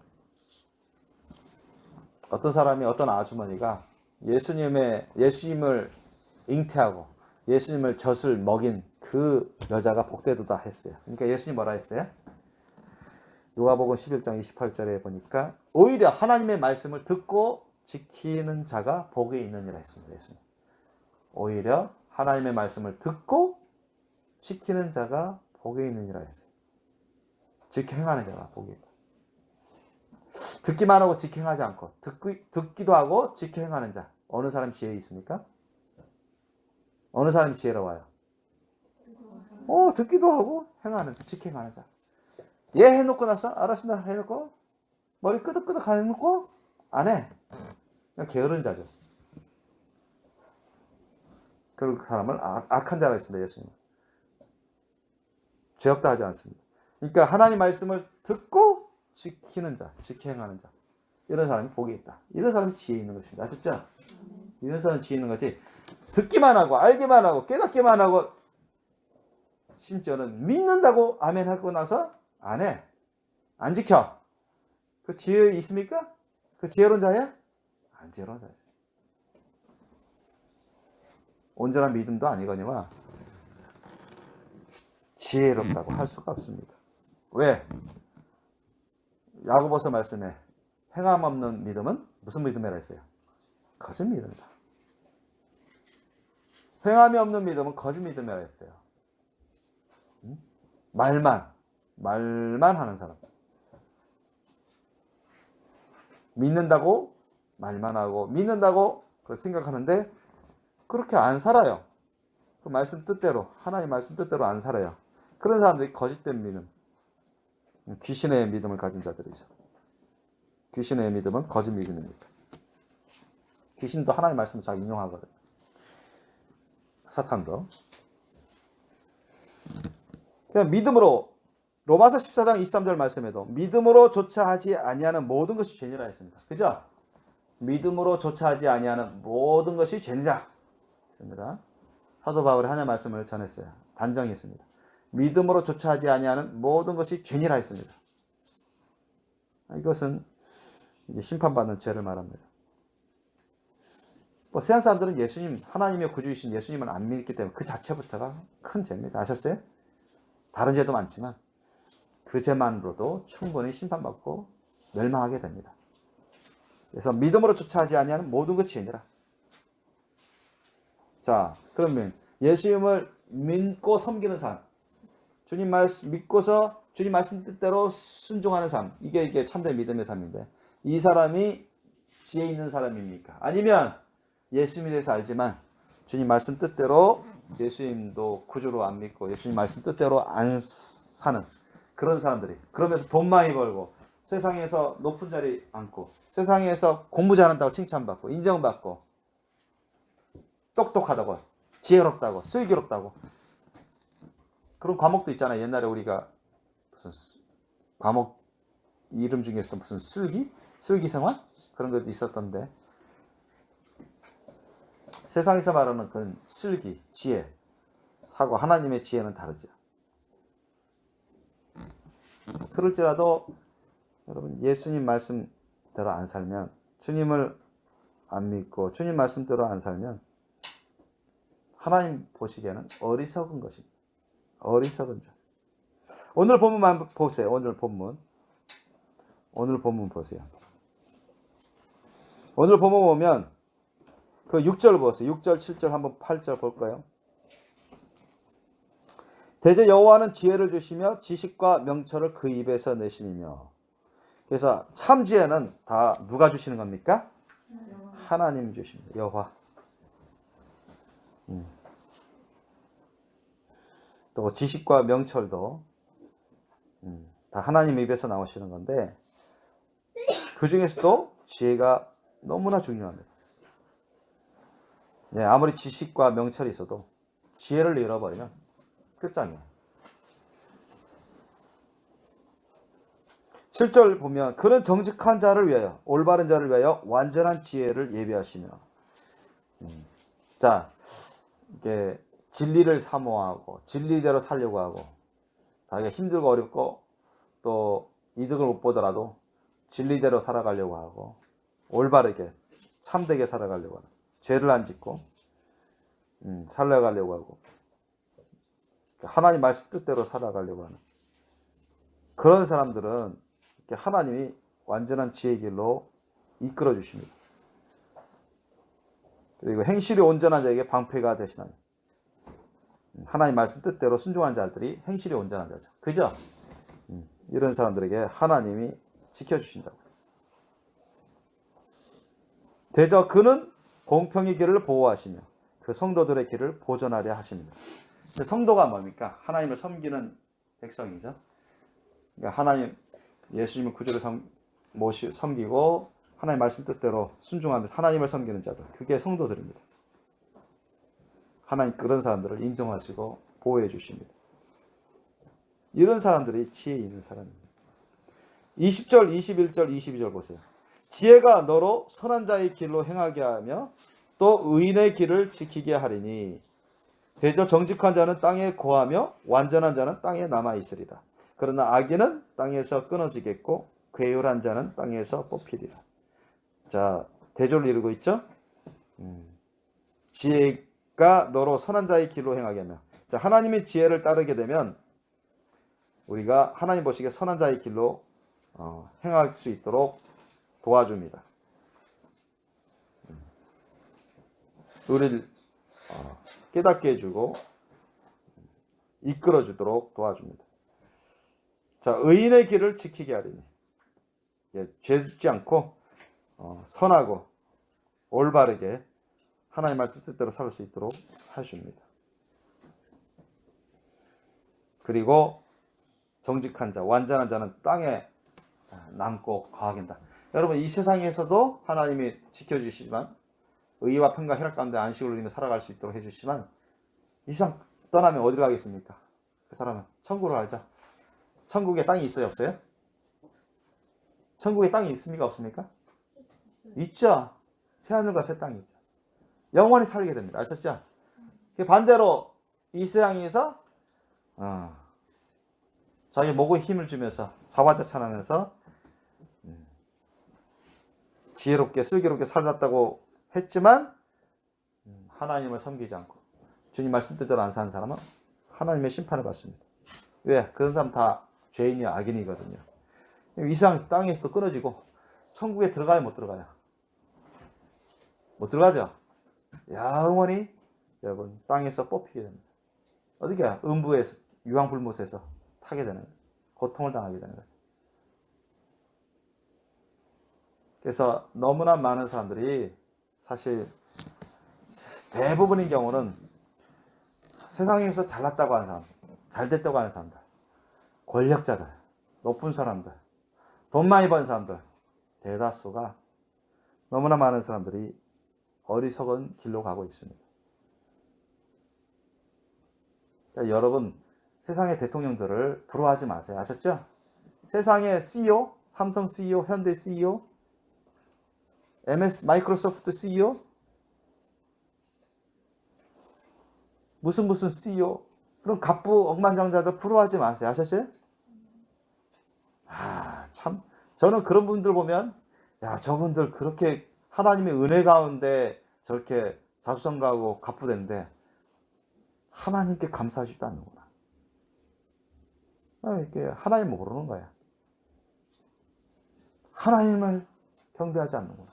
어떤 아주머니가 예수님을 잉태하고 예수님을 젖을 먹인 그 여자가 복되도다 했어요. 그러니까 예수님이 뭐라 했어요? 누가복음 11장 28절에 보니까 오히려 하나님의 말씀을 듣고 지키는 자가 복이 있느니라 했습니다. 예수님. 오히려 하나님의 말씀을 듣고 지키는 자가 복이 있느니라 했어요. 지켜 행하는 자가 복이 있다. 듣기만 하고 지켜 행하지 않고 듣기도 하고 지켜 행하는 자. 어느 사람이 지혜 있습니까? 어느 사람이 지혜로워요? 듣기도 하고 행하는 자, 지켜 행하는 자. 얘 해놓고 나서 알았습니다 해놓고 머리 끄덕끄덕 해놓고 안 해. 그냥 게으른 자죠. 그 사람을 악한 자라 했습니다. 예수님. 죄 없다 하지 않습니다. 그러니까 하나님 말씀을 듣고 지키는 자, 지켜 행하는 자. 이런 사람이 복이 있다. 이런 사람이 지혜 있는 것입니다. 아셨죠? 이런 사람이 지혜 있는 거지. 듣기만 하고 알기만 하고 깨닫기만 하고 심지어는 믿는다고 아멘 하고 나서 안 해. 안 지켜. 그 지혜 있습니까? 그 지혜로운 자야? 안 지혜로운 자야. 온전한 믿음도 아니거니와 지혜롭다고 할 수가 없습니다. 왜? 야고보서 말씀에 행함 없는 믿음은 무슨 믿음이라 했어요? 거짓 믿음이다. 행함이 없는 믿음은 거짓 믿음이라 했어요. 말만 하는 사람. 믿는다고 말만 하고 믿는다고 생각하는데 그렇게 안 살아요. 그 말씀 뜻대로, 하나님 말씀 뜻대로 안 살아요. 그런 사람들이 거짓된 믿음, 귀신의 믿음을 가진 자들이죠. 귀신의 믿음은 거짓 믿음입니다. 귀신도 하나님 말씀을 잘 인용하거든요. 사탄도. 그냥 믿음으로, 로마서 14장 23절 말씀에도 믿음으로 조차 하지 아니하는 모든 것이 죄니라 했습니다. 그죠? 믿음으로 조차 하지 아니하는 모든 것이 죄니라 했습니다. 사도 바울이 하나님의 말씀을 전했어요. 단정했습니다. 믿음으로 조차 하지 아니하는 모든 것이 죄니라 했습니다. 이것은 심판받는 죄를 말합니다. 세상 사람들은 예수님, 하나님의 구주이신 예수님을 안 믿기 때문에 그 자체부터가 큰 죄입니다. 아셨어요? 다른 죄도 많지만 그 죄만으로도 충분히 심판받고 멸망하게 됩니다. 그래서 믿음으로 조차 하지 아니하는 모든 것이 죄니라. 자, 그러면 예수님을 믿고 섬기는 삶, 주님 말씀 믿고서 주님 말씀 뜻대로 순종하는 삶, 이게 참된 믿음의 삶인데, 이 사람이 지혜 있는 사람입니까? 아니면 예수님에 대해서 알지만 주님 말씀 뜻대로 예수님도 구주로 안 믿고 예수님 말씀 뜻대로 안 사는 그런 사람들이, 그러면서 돈 많이 벌고 세상에서 높은 자리 앉고 세상에서 공부 잘한다고 칭찬받고 인정받고 똑똑하다고 지혜롭다고 슬기롭다고, 그런 과목도 있잖아요. 옛날에 우리가 무슨 과목 이름 중에서도 무슨 슬기생활 그런 것도 있었던데, 세상에서 말하는 그런 슬기, 지혜 하고 하나님의 지혜는 다르죠. 그럴지라도 여러분 예수님 말씀대로 안 살면, 주님을 안 믿고 주님 말씀대로 안 살면 하나님 보시기에는 어리석은 것입니다. 어리석은 자. 오늘 본문만 보세요. 오늘 본문 보세요. 오늘 본문 보면 그 6절 보세요. 6절, 7절 한번 8절 볼까요? 대저 여호와는 지혜를 주시며 지식과 명철을 그 입에서 내시니며. 그래서 참 지혜는 다 누가 주시는 겁니까? 하나님이 주십니다. 여호와. 또 지식과 명철도 다 하나님 입에서 나오시는 건데, 그 중에서도 지혜가 너무나 중요합니다. 네, 아무리 지식과 명철이 있어도 지혜를 잃어버리면 끝장이에요. 7절 보면 그는 정직한 자를 위하여 올바른 자를 위하여 완전한 지혜를 예비하시며. 자, 이게 진리를 사모하고 진리대로 살려고 하고 자기가 힘들고 어렵고 또 이득을 못 보더라도 진리대로 살아가려고 하고 올바르게 참되게 살아가려고 하는, 죄를 안 짓고 살아가려고 하고 하나님 말씀 뜻대로 살아가려고 하는 그런 사람들은 하나님이 완전한 지혜의 길로 이끌어 주십니다. 그리고 행실이 온전한 자에게 방패가 되시나니, 하나님 말씀 뜻대로 순종한 자들이 행실이 온전한 자죠. 그죠? 이런 사람들에게 하나님이 지켜주신다고. 대저 그는 공평의 길을 보호하시며 그 성도들의 길을 보존하려 하십니다. 성도가 뭡니까? 하나님을 섬기는 백성이죠. 그러니까 하나님, 예수님을 구주로 섬기고 하나님 말씀 뜻대로 순종하면서 하나님을 섬기는 자들, 그게 성도들입니다. 하나님 그런 사람들을 인정하시고 보호해 주십니다. 이런 사람들이 지혜 있는 사람입니다. 20절, 21절, 22절 보세요. 지혜가 너로 선한 자의 길로 행하게 하며 또 의인의 길을 지키게 하리니 대저 정직한 자는 땅에 거하며 완전한 자는 땅에 남아 있으리라. 그러나 악인은 땅에서 끊어지겠고 괴율한 자는 땅에서 뽑히리라. 자, 대조를 이루고 있죠? 지혜가 너로 선한 자의 길로 행하게 하며, 자, 하나님의 지혜를 따르게 되면 우리가 하나님 보시기에 선한 자의 길로 행할 수 있도록 도와줍니다. 우리를 깨닫게 해주고 이끌어주도록 도와줍니다. 자, 의인의 길을 지키게 하리니, 죄 짓지 않고 선하고 올바르게 하나님 말씀 뜻대로 살 수 있도록 하십니다. 그리고 정직한 자, 완전한 자는 땅에 남고 거하긴다. 여러분, 이 세상에서도 하나님이 지켜주시지만 의와 평강 쾌락 가운데 안식을 누리며 살아갈 수 있도록 해주시지만 이 세상 떠나면 어디로 가겠습니까? 그 사람은 천국으로 가죠. 천국에 땅이 있어요, 없어요? 천국에 땅이 있습니까, 없습니까? 있죠. 새하늘과 새 땅이 있죠. 영원히 살게 됩니다. 아셨죠? 반대로 이 세상에서 자기 목에 힘을 주면서 자화자찬하면서 지혜롭게 슬기롭게 살았다고 했지만 하나님을 섬기지 않고 주님 말씀 뜻대로 안 사는 사람은 하나님의 심판을 받습니다. 왜? 그런 사람 다 죄인이 악인이거든요. 이 세상 땅에서도 끊어지고 천국에 들어가요, 못 들어가요? 못 들어가죠. 영원히 여러분 땅에서 뽑히게 됩니다. 어디가 음부에서 유황불못에서 타게 되는 거예요. 고통을 당하게 되는 거죠. 그래서 너무나 많은 사람들이 사실 대부분의 경우는 세상에서 잘났다고 하는 사람, 잘됐다고 하는 사람들, 권력자들, 높은 사람들, 돈 많이 번 사람들, 대다수가 너무나 많은 사람들이 어리석은 길로 가고 있습니다. 자, 여러분 세상의 대통령들을 부러워하지 마세요. 아셨죠? 세상의 CEO, 삼성 CEO, 현대 CEO, MS 마이크로소프트 CEO, 무슨 CEO, 그런 갑부 억만장자들 부러워하지 마세요. 아셨어요? 참 저는 그런 분들 보면 야, 저분들 그렇게 하나님의 은혜 가운데 저렇게 자수성가하고 갑부되는데 하나님께 감사하지도 않는구나. 이렇게 하나님 모르는 거야. 하나님을 경배하지 않는구나.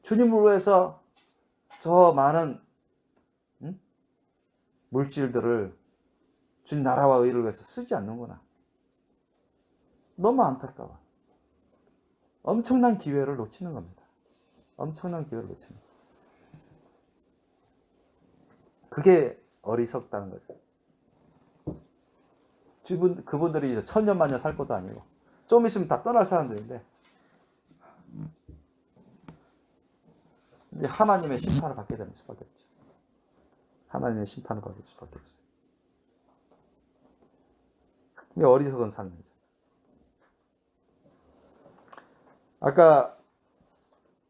주님을 위해서 저 많은 물질들을 주님 나라와 의를 위해서 쓰지 않는구나. 너무 안타까워. 엄청난 기회를 놓치는 겁니다. 엄청난 기회를 놓치는 거예요. 그게 어리석다는 거죠. 그분들이 이제 천년만년 살 것도 아니고 좀 있으면 다 떠날 사람들인데 하나님의 심판을 받게 되는 수밖에 없죠. 하나님의 심판을 받을 수밖에 없어요. 이게 어리석은 삶이죠. 아까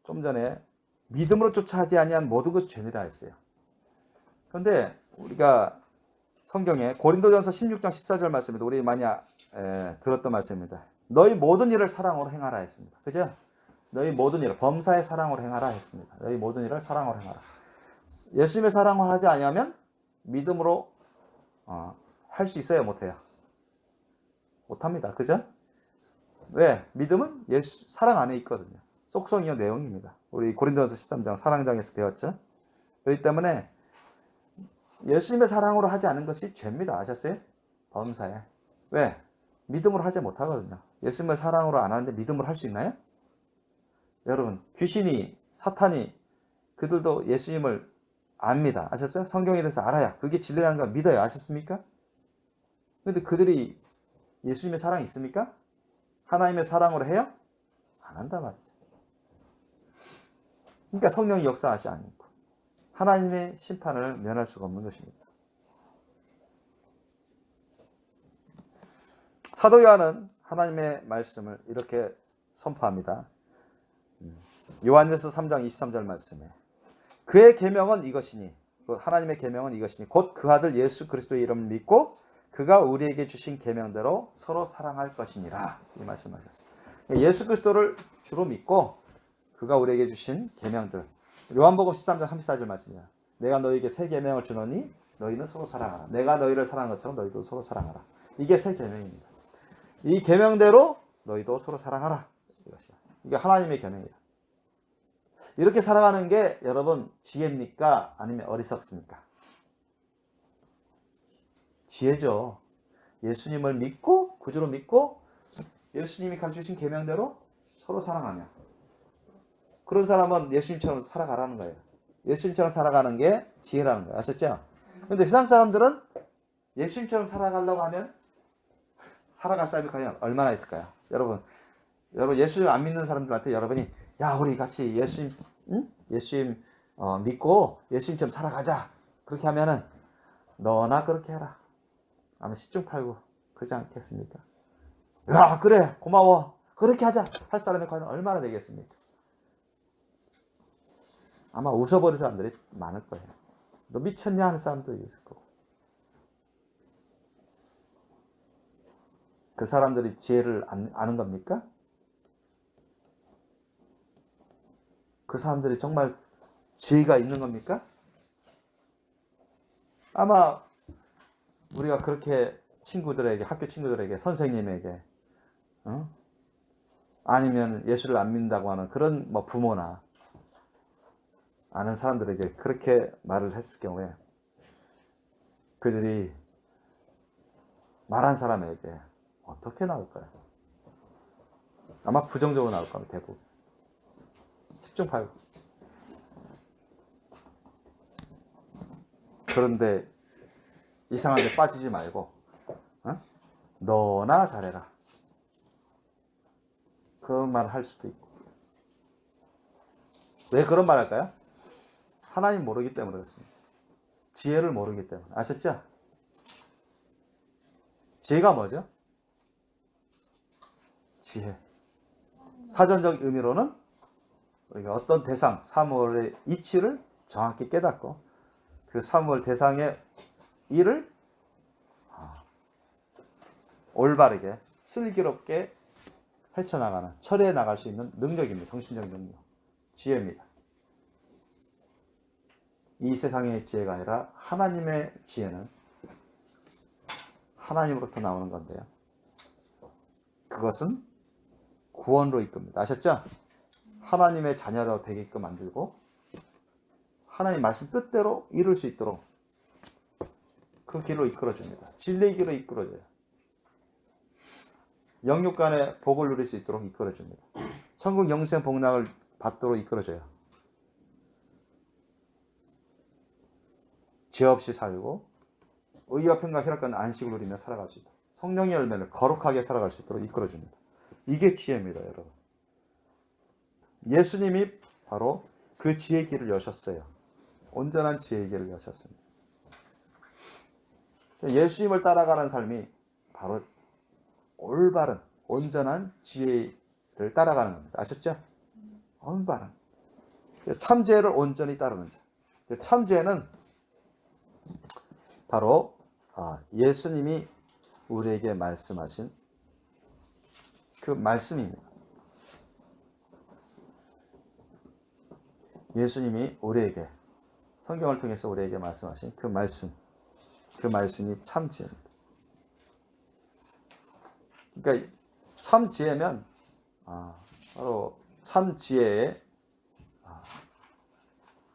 좀 전에 믿음으로 쫓아하지 아니한 모든 것이 죄니라 했어요. 그런데 우리가 성경에 고린도전서 16장 14절 말씀입니다. 우리 많이 들었던 말씀입니다. 너희 모든 일을 사랑으로 행하라 했습니다. 그죠? 너희 모든 일을 범사의 사랑으로 행하라 했습니다. 너희 모든 일을 사랑으로 행하라. 예수님의 사랑을 하지 아니하면 믿음으로 할 수 있어요? 못해요? 못합니다. 그죠? 왜? 믿음은 예수 사랑 안에 있거든요. 속성이요 내용입니다. 우리 고린도전서 13장 사랑장에서 배웠죠. 그렇기 때문에 예수님의 사랑으로 하지 않은 것이 죄입니다. 아셨어요? 범사에. 왜? 믿음으로 하지 못하거든요. 예수님의 사랑으로 안 하는데 믿음으로 할 수 있나요? 여러분 귀신이 사탄이 그들도 예수님을 압니다. 아셨어요? 성경에 대해서 알아야 그게 진리라는 걸 믿어요. 아셨습니까? 근데 그들이 예수님의 사랑이 있습니까? 하나님의 사랑으로 해요? 안 한단 말이죠. 그러니까 성령이 역사하지 않고 하나님의 심판을 면할 수가 없는 것입니다. 사도 요한은 하나님의 말씀을 이렇게 선포합니다. 요한일서 3장 23절 말씀에 그의 계명은 이것이니 하나님의 계명은 이것이니 곧 그 아들 예수 그리스도의 이름을 믿고 그가 우리에게 주신 계명대로 서로 사랑할 것이니라 이 말씀하셨어요. 예수 그리스도를 주로 믿고 그가 우리에게 주신 계명들 요한복음 13장 34절 말씀입니다. 내가 너희에게 새 계명을 주노니 너희는 서로 사랑하라. 내가 너희를 사랑한 것처럼 너희도 서로 사랑하라. 이게 새 계명입니다. 이 계명대로 너희도 서로 사랑하라. 이것이야. 이게 하나님의 계명이다. 이렇게 살아가는 게 여러분 지혜입니까? 아니면 어리석습니까? 지혜죠. 예수님을 믿고 구주로 믿고 예수님이 가르쳐주신 계명대로 서로 사랑하며 그런 사람은 예수님처럼 살아가라는 거예요. 예수님처럼 살아가는 게 지혜라는 거예요. 아셨죠? 그런데 세상 사람들은 예수님처럼 살아가려고 하면 살아갈 사람이 과연 얼마나 있을까요? 여러분 예수 안 믿는 사람들한테 여러분이 야 우리 같이 예수님 믿고 예수님처럼 살아가자 그렇게 하면은 너나 그렇게 해라. 아마 10중 8구 그러지 않겠습니까? 야 그래 고마워 그렇게 하자 할 사람이 과연 얼마나 되겠습니까? 아마 웃어버린 사람들이 많을 거예요. 너 미쳤냐 하는 사람도 있을 거고. 그 사람들이 지혜를 아는 겁니까? 그 사람들이 정말 지혜가 있는 겁니까? 아마 우리가 그렇게 친구들에게 학교 친구들에게 선생님에게 아니면 예수를 안 믿는다고 하는 그런 부모나 아는 사람들에게 그렇게 말을 했을 경우에 그들이 말한 사람에게 어떻게 나올까요? 아마 부정적으로 나올 겁니다. 대부분 10중 8구. 그런데 이상한 데 빠지지 말고 너나 잘해라. 그런 말을 할 수도 있고. 왜 그런 말 할까요? 하나님 모르기 때문에 그렇습니다. 지혜를 모르기 때문에. 아셨죠? 지혜가 뭐죠? 지혜. 사전적 의미로는 우리가 어떤 대상, 사물의 이치를 정확히 깨닫고 그 사물 대상의 일을 올바르게 슬기롭게 헤쳐나가는, 처리해 나갈 수 있는 능력입니다. 정신적 능력. 지혜입니다. 이 세상의 지혜가 아니라 하나님의 지혜는 하나님으로부터 나오는 건데요. 그것은 구원으로 이끕니다. 아셨죠? 하나님의 자녀로 되게끔 만들고 하나님 말씀 뜻대로 이룰 수 있도록 그 길로 이끌어줍니다. 진리의 길로 이끌어줘요. 영육간의 복을 누릴 수 있도록 이끌어줍니다. 천국 영생 복락을 받도록 이끌어줘요. 죄 없이 살고 의와 평강 희락과 안식을 누리며 살아갈 수 있도록 성령의 열매를 거룩하게 살아갈 수 있도록 이끌어줍니다. 이게 지혜입니다, 여러분. 예수님이 바로 그 지혜의 길을 여셨어요. 온전한 지혜의 길을 여셨습니다. 예수님을 따라가는 삶이 바로 올바른, 온전한 지혜를 따라가는 겁니다. 아셨죠? 올바른. 참지혜를 온전히 따르는 자. 참지혜는 바로 예수님이 우리에게 말씀하신 그 말씀입니다. 예수님이 우리에게 성경을 통해서 우리에게 말씀하신 그 말씀이 참지혜입니다. 그러니까 참지혜면 바로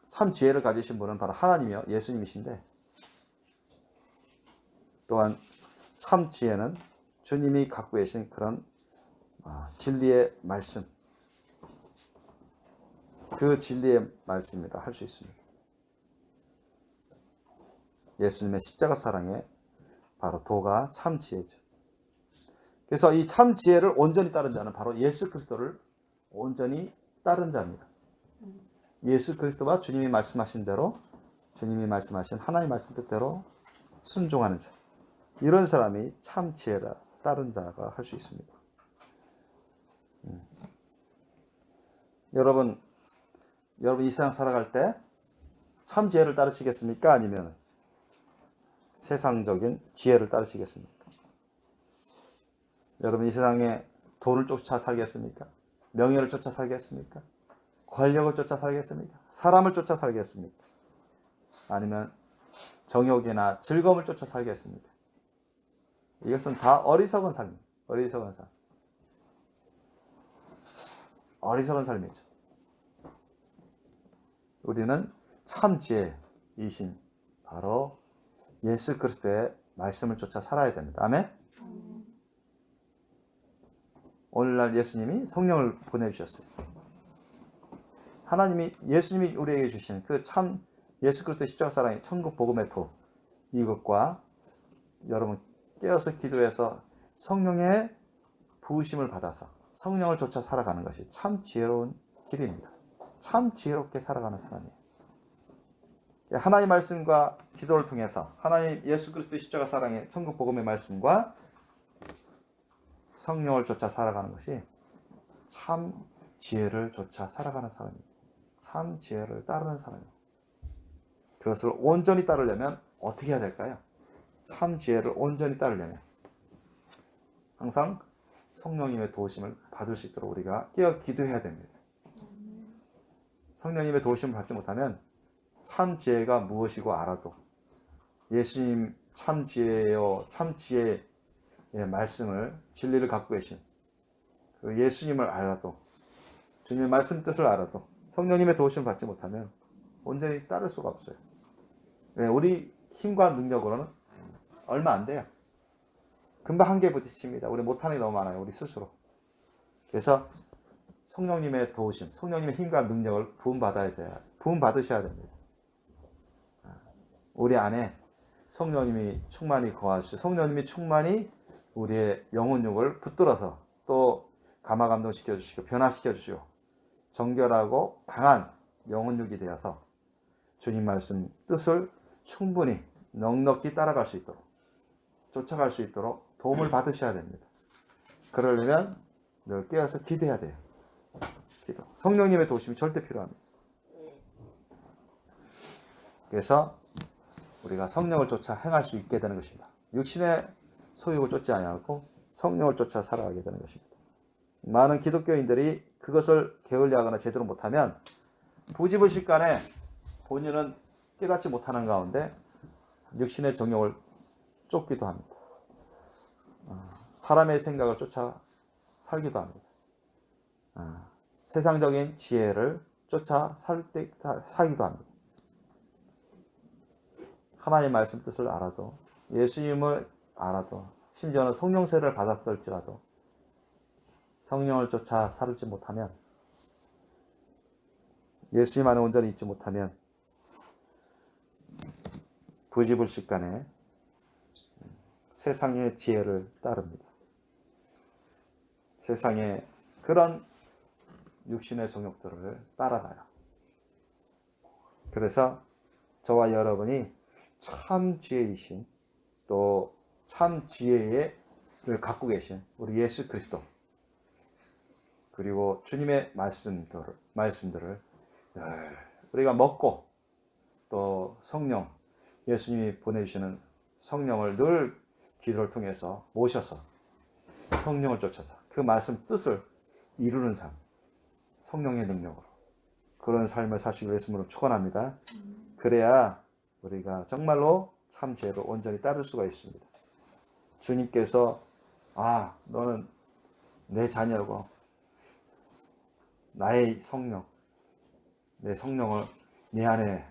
참지혜를 가지신 분은 바로 하나님이요 예수님이신데, 또한 참지혜는 주님이 갖고 계신 그런 진리의 말씀, 그 진리의 말씀이라 할 수 있습니다. 예수님의 십자가 사랑의 바로 도가 참지혜죠. 그래서 이 참지혜를 온전히 따른 자는 바로 예수 그리스도를 온전히 따른 자입니다. 예수 그리스도와 주님이 말씀하신 대로, 주님이 말씀하신 하나님의 말씀 뜻대로 순종하는 자, 이런 사람이 참지혜를 따른 자가 할 수 있습니다. 여러분 이 세상 살아갈 때 참지혜를 따르시겠습니까? 아니면 세상적인 지혜를 따르시겠습니까? 여러분 이 세상에 돈을 쫓아 살겠습니까? 명예를 쫓아 살겠습니까? 권력을 쫓아 살겠습니까? 사람을 쫓아 살겠습니까? 아니면 정욕이나 즐거움을 쫓아 살겠습니까? 이것은 다 어리석은 삶입니다. 어리석은 삶. 어리석은 삶이죠. 우리는 참지혜이신 바로 예수 그리스도의 말씀을 쫓아 살아야 됩니다. 아멘? 오늘날 예수님이 성령을 보내주셨어요. 예수님이 우리에게 주신 그 참 예수 그리스도의 십자가 사랑의 천국 복음의 도, 이것과 여러분 깨어서 기도해서 성령의 부으심을 받아서 성령을 쫓아 살아가는 것이 참 지혜로운 길입니다. 참 지혜롭게 살아가는 사람이에요. 하나님의 말씀과 기도를 통해서 하나님 예수 그리스도의 십자가 사랑의 천국 복음의 말씀과 성령을 쫓아 살아가는 것이 참 지혜를 쫓아 살아가는 사람입니다. 참 지혜를 따르는 사람입니다. 그것을 온전히 따르려면 어떻게 해야 될까요? 참 지혜를 온전히 따르려면 항상 성령님의 도우심을 받을 수 있도록 우리가 깨어 기도해야 됩니다. 성령님의 도우심을 받지 못하면 참 지혜가 무엇이고 알아도 예수님 참 지혜요, 참 지혜의 말씀을, 진리를 갖고 계신 그 예수님을 알아도, 주님의 말씀 뜻을 알아도 성령님의 도우심을 받지 못하면 온전히 따를 수가 없어요. 네, 우리 힘과 능력으로는 얼마 안 돼요. 금방 한계에 부딪힙니다. 우리 못하는 게 너무 많아요. 우리 스스로. 그래서 성령님의 도우심, 성령님의 힘과 능력을 부음받으셔야 됩니다. 우리 안에 성령님이 충만히 거하시고 성령님이 충만히 우리의 영혼육을 붙들어서 또 감화감동시켜 주시고 변화시켜 주시고 정결하고 강한 영혼육이 되어서 주님 말씀 뜻을 충분히 넉넉히 따라갈 수 있도록 쫓아갈 수 있도록 도움을 받으셔야 됩니다. 그러려면 늘 깨어서 기도해야 돼요. 기도. 성령님의 도우심이 절대 필요합니다. 그래서 우리가 성령을 쫓아 행할 수 있게 되는 것입니다. 육신의 소욕을 쫓지 아니하고 성령을 쫓아 살아가게 되는 것입니다. 많은 기독교인들이 그것을 게을리하거나 제대로 못하면 부지불식간에 본인은 깨닫지 못하는 가운데 육신의 정욕을 쫓기도 합니다. 사람의 생각을 쫓아 살기도 합니다. 세상적인 지혜를 쫓아 살기도 합니다. 하나님의 말씀 뜻을 알아도 예수님을 알아도 심지어는 성령세를 받았을지라도 성령을 쫓아 살지 못하면 예수님 안에 온전히 있지 못하면 부지불식간에 세상의 지혜를 따릅니다. 세상의 그런 육신의 정욕들을 따라가요. 그래서 저와 여러분이 참 지혜이신 또 참 지혜를 갖고 계신 우리 예수 그리스도 그리고 주님의 말씀들을 우리가 먹고 또 성령 예수님이 보내주시는 성령을 늘 기도를 통해서 모셔서 성령을 쫓아서 그 말씀 뜻을 이루는 삶 성령의 능력으로 그런 삶을 사시기 위해서 축원합니다. 그래야 우리가 정말로 참 지혜를 온전히 따를 수가 있습니다. 주님께서 너는 내 자녀고 나의 성령 내 성령을 네 안에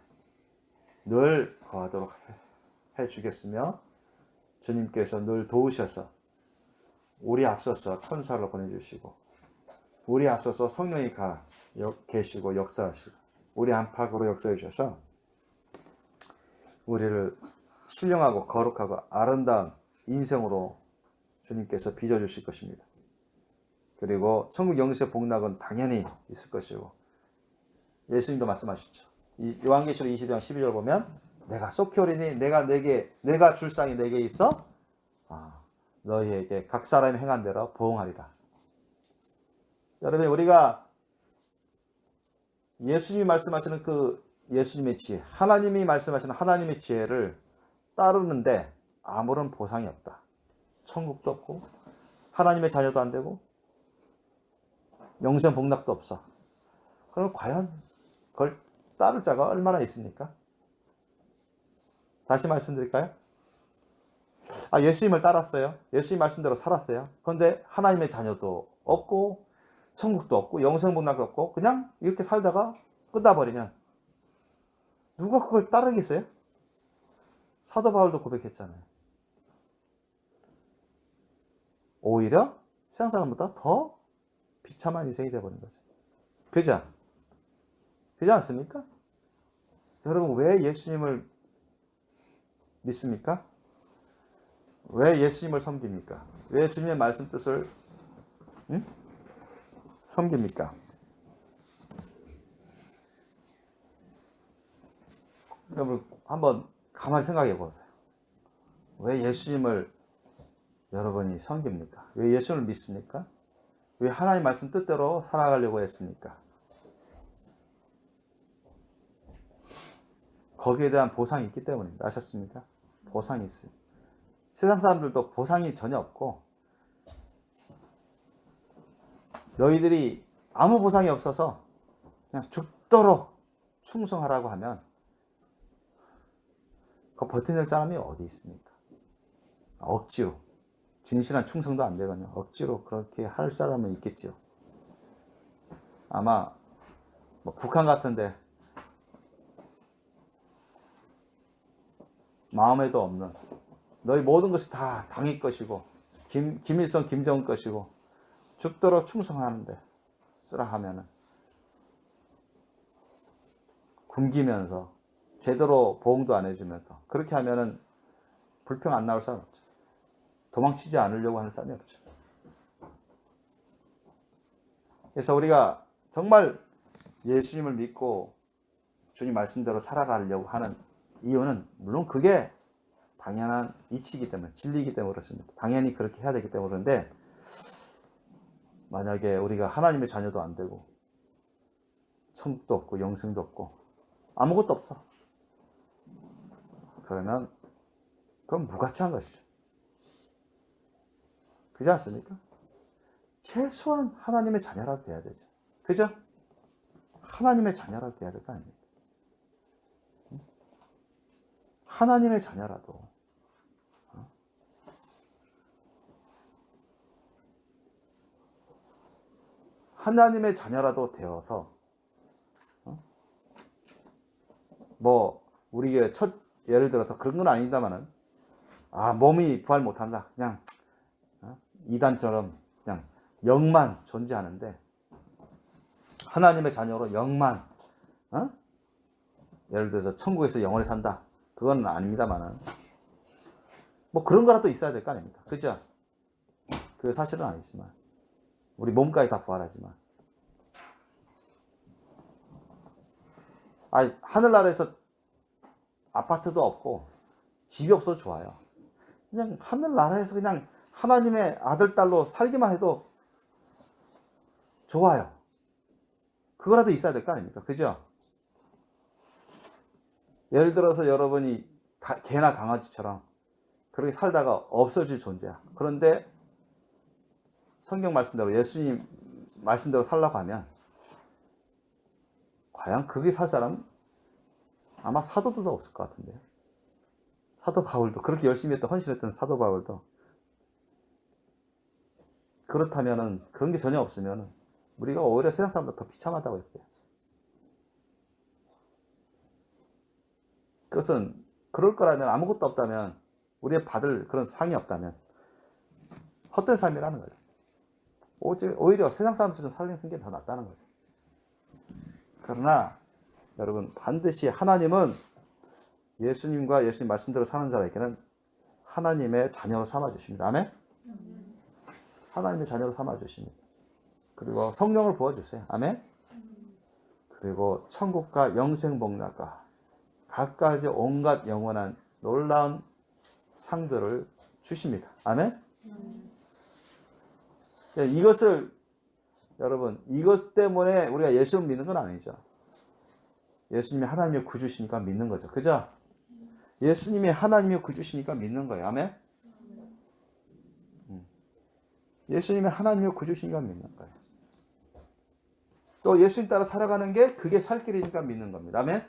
늘 거하도록 해주겠으며 주님께서 늘 도우셔서 우리 앞서서 천사를 보내주시고 우리 앞서서 성령이 계시고 역사하시고 우리 안팎으로 역사해 주셔서 우리를 신령하고 거룩하고 아름다운 인생으로 주님께서 빚어주실 것입니다. 그리고 천국 영세 복락은 당연히 있을 것이고 예수님도 말씀하셨죠. 요한계시록 20장 12절 보면 내가 속히 오리니 내가 줄상이 내게 있어 너희에게 각 사람이 행한 대로 보응하리라. 여러분 우리가 예수님이 말씀하시는 그 예수님의 지혜 하나님이 말씀하시는 하나님의 지혜를 따르는데 아무런 보상이 없다. 천국도 없고 하나님의 자녀도 안 되고 영생 복락도 없어. 그럼 과연 그걸 따를 자가 얼마나 있습니까? 다시 말씀드릴까요? 예수님을 따랐어요. 예수님 말씀대로 살았어요. 그런데 하나님의 자녀도 없고 천국도 없고 영생 복락도 없고 그냥 이렇게 살다가 끝나버리면 누가 그걸 따르겠어요? 사도 바울도 고백했잖아요. 오히려 세상 사람보다 더 비참한 인생이 되어버린 거죠. 그죠? 그렇지 않습니까? 여러분 왜 예수님을 믿습니까? 왜 예수님을 섬깁니까? 왜 주님의 말씀 뜻을 섬깁니까? 여러분 한번 가만히 생각해 보세요. 왜 예수님을 여러분이 섬깁니까? 왜 예수님을 믿습니까? 왜 하나님 말씀 뜻대로 살아가려고 했습니까? 거기에 대한 보상이 있기 때문입니다. 아셨습니까? 보상이 있어요. 세상 사람들도 보상이 전혀 없고 너희들이 아무 보상이 없어서 그냥 죽도록 충성하라고 하면 그 버텨낼 사람이 어디 있습니까? 억지로 진실한 충성도 안 되거든요. 억지로 그렇게 할 사람은 있겠죠. 아마 북한 같은데 마음에도 없는 너희 모든 것이 다 당의 것이고 김일성, 김정은 것이고 죽도록 충성하는데 쓰라 하면은 굶기면서 제대로 보응도 안 해주면서 그렇게 하면은 불평 안 나올 사람 없죠. 도망치지 않으려고 하는 사람이 없죠. 그래서 우리가 정말 예수님을 믿고 주님 말씀대로 살아가려고 하는 이유는 물론 그게 당연한 이치이기 때문에 진리이기 때문에 그렇습니다. 당연히 그렇게 해야 되기 때문에 그런데 만약에 우리가 하나님의 자녀도 안 되고 천국도 없고 영생도 없고 아무것도 없어. 그러면 그건 무가치한 것이죠. 그렇지 않습니까? 최소한 하나님의 자녀라도 돼야 되죠. 그죠? 하나님의 자녀라도 돼야 될 거 아닙니까? 하나님의 자녀라도 하나님의 자녀라도 되어서 뭐 우리가 첫 예를 들어서 그런 건 아닙니다만은 몸이 부활 못한다. 그냥 이단처럼 그냥 영만 존재하는데 하나님의 자녀로 영만 예를 들어서 천국에서 영원히 산다. 그건 아닙니다만은 뭐 그런 거라도 있어야 될 거 아닙니까? 그죠? 그게 사실은 아니지만 우리 몸까지 다 부활하지만 하늘나라에서 아파트도 없고 집이 없어도 좋아요. 그냥 하늘나라에서 그냥 하나님의 아들, 딸로 살기만 해도 좋아요. 그거라도 있어야 될 거 아닙니까? 그죠? 예를 들어서 여러분이 개나 강아지처럼 그렇게 살다가 없어질 존재야. 그런데 성경 말씀대로 예수님 말씀대로 살라고 하면 과연 그게 살 사람 아마 사도들도 없을 것 같은데요. 사도 바울도 그렇게 열심히 했던 헌신했던 사도 바울도 그렇다면은 그런 게 전혀 없으면 우리가 오히려 세상 사람보다 더 비참하다고 했어요. 그것은 그럴 거라면 아무것도 없다면 우리가 받을 그런 상이 없다면 헛된 삶이라는 거죠. 오히려 세상 사람처럼 살리는 게 더 낫다는 거죠. 그러나 여러분 반드시 하나님은 예수님과 예수님 말씀대로 사는 자에게는 하나님의 자녀로 삼아주십니다. 아멘? 하나님의 자녀로 삼아주십니다. 그리고 성령을 부어주세요. 아멘? 그리고 천국과 영생복락과 각가지 온갖 영원한 놀라운 상들을 주십니다. 아멘? 이것을 여러분 이것 때문에 우리가 예수를 믿는 건 아니죠. 예수님이 하나님의 구주시니까 믿는 거죠. 그죠? 예수님이 하나님의 구주시니까 믿는 거예요. 아멘? 예수님이 하나님의 구주시니까 믿는 거예요. 또 예수님 따라 살아가는 게 그게 살 길이니까 믿는 겁니다. 아멘?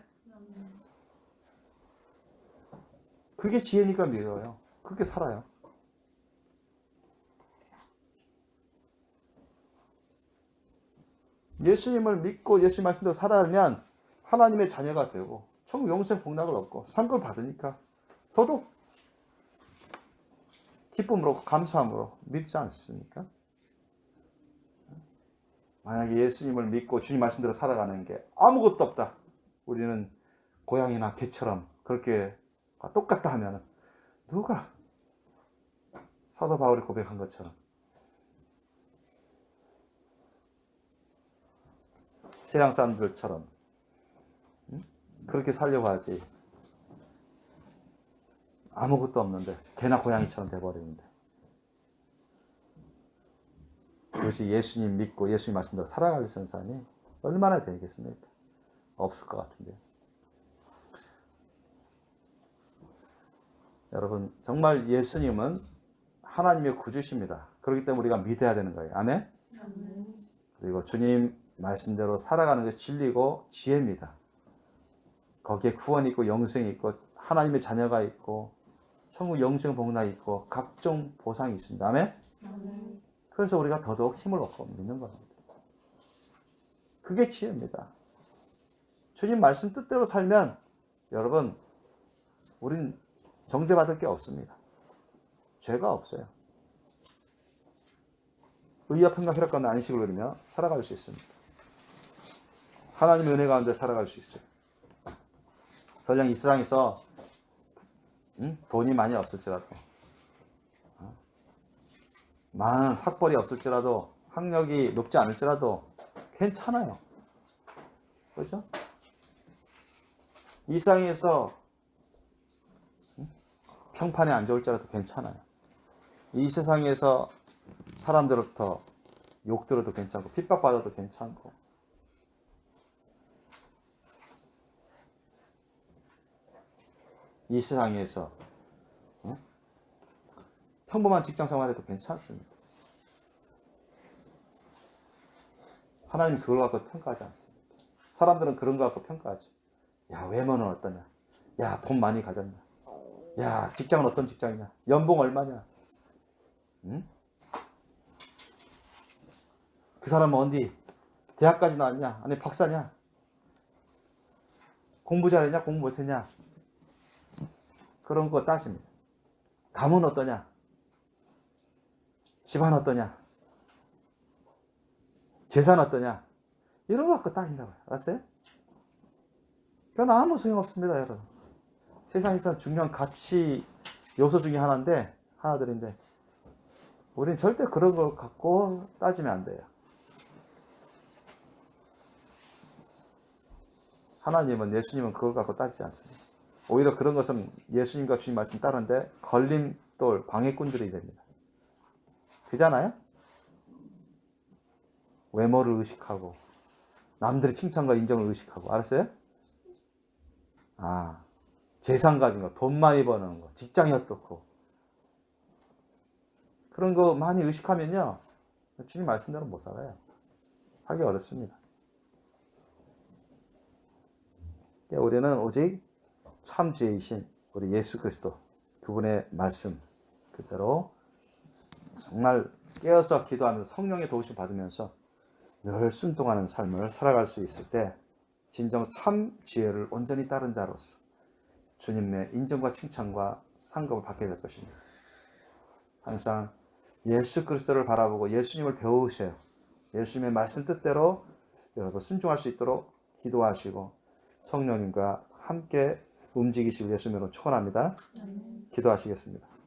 그게 지혜니까 믿어요. 그렇게 살아요. 예수님을 믿고 예수님 말씀대로 살아가면 하나님의 자녀가 되고 천국 영생 복락을 얻고 상급을 받으니까 더더욱 기쁨으로 감사함으로 믿지 않습니까? 만약에 예수님을 믿고 주님 말씀대로 살아가는 게 아무것도 없다. 우리는 고양이나 개처럼 그렇게 똑같다 하면 누가 사도 바울이 고백한 것처럼 세상 사람들처럼 그렇게 살려고 하지. 아무것도 없는데 개나 고양이처럼 돼버리는데 그것이 예수님 믿고 예수님 말씀대로 살아갈 수 있는 사람이 얼마나 되겠습니까? 없을 것 같은데요. 여러분 정말 예수님은 하나님의 구주십니다. 그렇기 때문에 우리가 믿어야 되는 거예요. 아멘? 그리고 주님 말씀대로 살아가는 것이 진리고 지혜입니다. 거기에 구원이 있고 영생이 있고 하나님의 자녀가 있고 천국 영생 복락이 있고 각종 보상이 있습니다. 아멘? 그래서 우리가 더더욱 힘을 얻고 믿는 겁니다. 그게 지혜입니다. 주님 말씀 뜻대로 살면 여러분 우린 정죄받을 게 없습니다. 죄가 없어요. 의와 평강 쾌락 가운데 안식을 누리며 살아갈 수 있습니다. 하나님의 은혜 가운데 살아갈 수 있어요. 설령 이 세상에서 돈이 많이 없을지라도, 많은 학벌이 없을지라도, 학력이 높지 않을지라도 괜찮아요. 그렇죠? 이 세상에서 평판이 안 좋을지라도 괜찮아요. 이 세상에서 사람들로부터 욕 들어도 괜찮고 핍박받아도 괜찮고, 이 세상에서 평범한 직장 생활해도 괜찮습니다. 하나님 그걸 갖고 평가하지 않습니다. 사람들은 그런 거 갖고 평가하죠. 야, 외모는 어떠냐? 야, 돈 많이 가졌냐? 야, 직장은 어떤 직장이냐? 연봉 얼마냐? 응? 그 사람은 어디 대학까지 나왔냐? 아니 박사냐? 공부 잘했냐? 공부 못했냐? 그런 거 따집니다. 가문 어떠냐? 집안 어떠냐? 재산 어떠냐? 이런 거 갖고 따진다고요. 알았어요? 그건 아무 소용없습니다, 여러분. 세상에서 중요한 가치 요소 중에 하나들인데, 우리는 절대 그런 걸 갖고 따지면 안 돼요. 하나님은, 예수님은 그걸 갖고 따지지 않습니다. 오히려 그런 것은 예수님과 주님 말씀 따르는데 걸림돌, 방해꾼들이 됩니다. 그잖아요? 외모를 의식하고 남들의 칭찬과 인정을 의식하고, 알았어요? 아, 재산 가진 거, 돈 많이 버는 거, 직장이 어떻고, 그런 거 많이 의식하면요, 주님 말씀대로 못 살아요. 하기 어렵습니다. 우리는 오직 참 지혜이신 우리 예수 그리스도 그분의 말씀 그대로 정말 깨어서 기도하면서 성령의 도우심 받으면서 늘 순종하는 삶을 살아갈 수 있을 때 진정 참 지혜를 온전히 따른 자로서 주님의 인정과 칭찬과 상급을 받게 될 것입니다. 항상 예수 그리스도를 바라보고 예수님을 배우셔요. 예수님의 말씀 뜻대로 여러분 순종할 수 있도록 기도하시고 성령님과 함께 움직이시길 예수님으로 축원합니다. 기도하시겠습니다.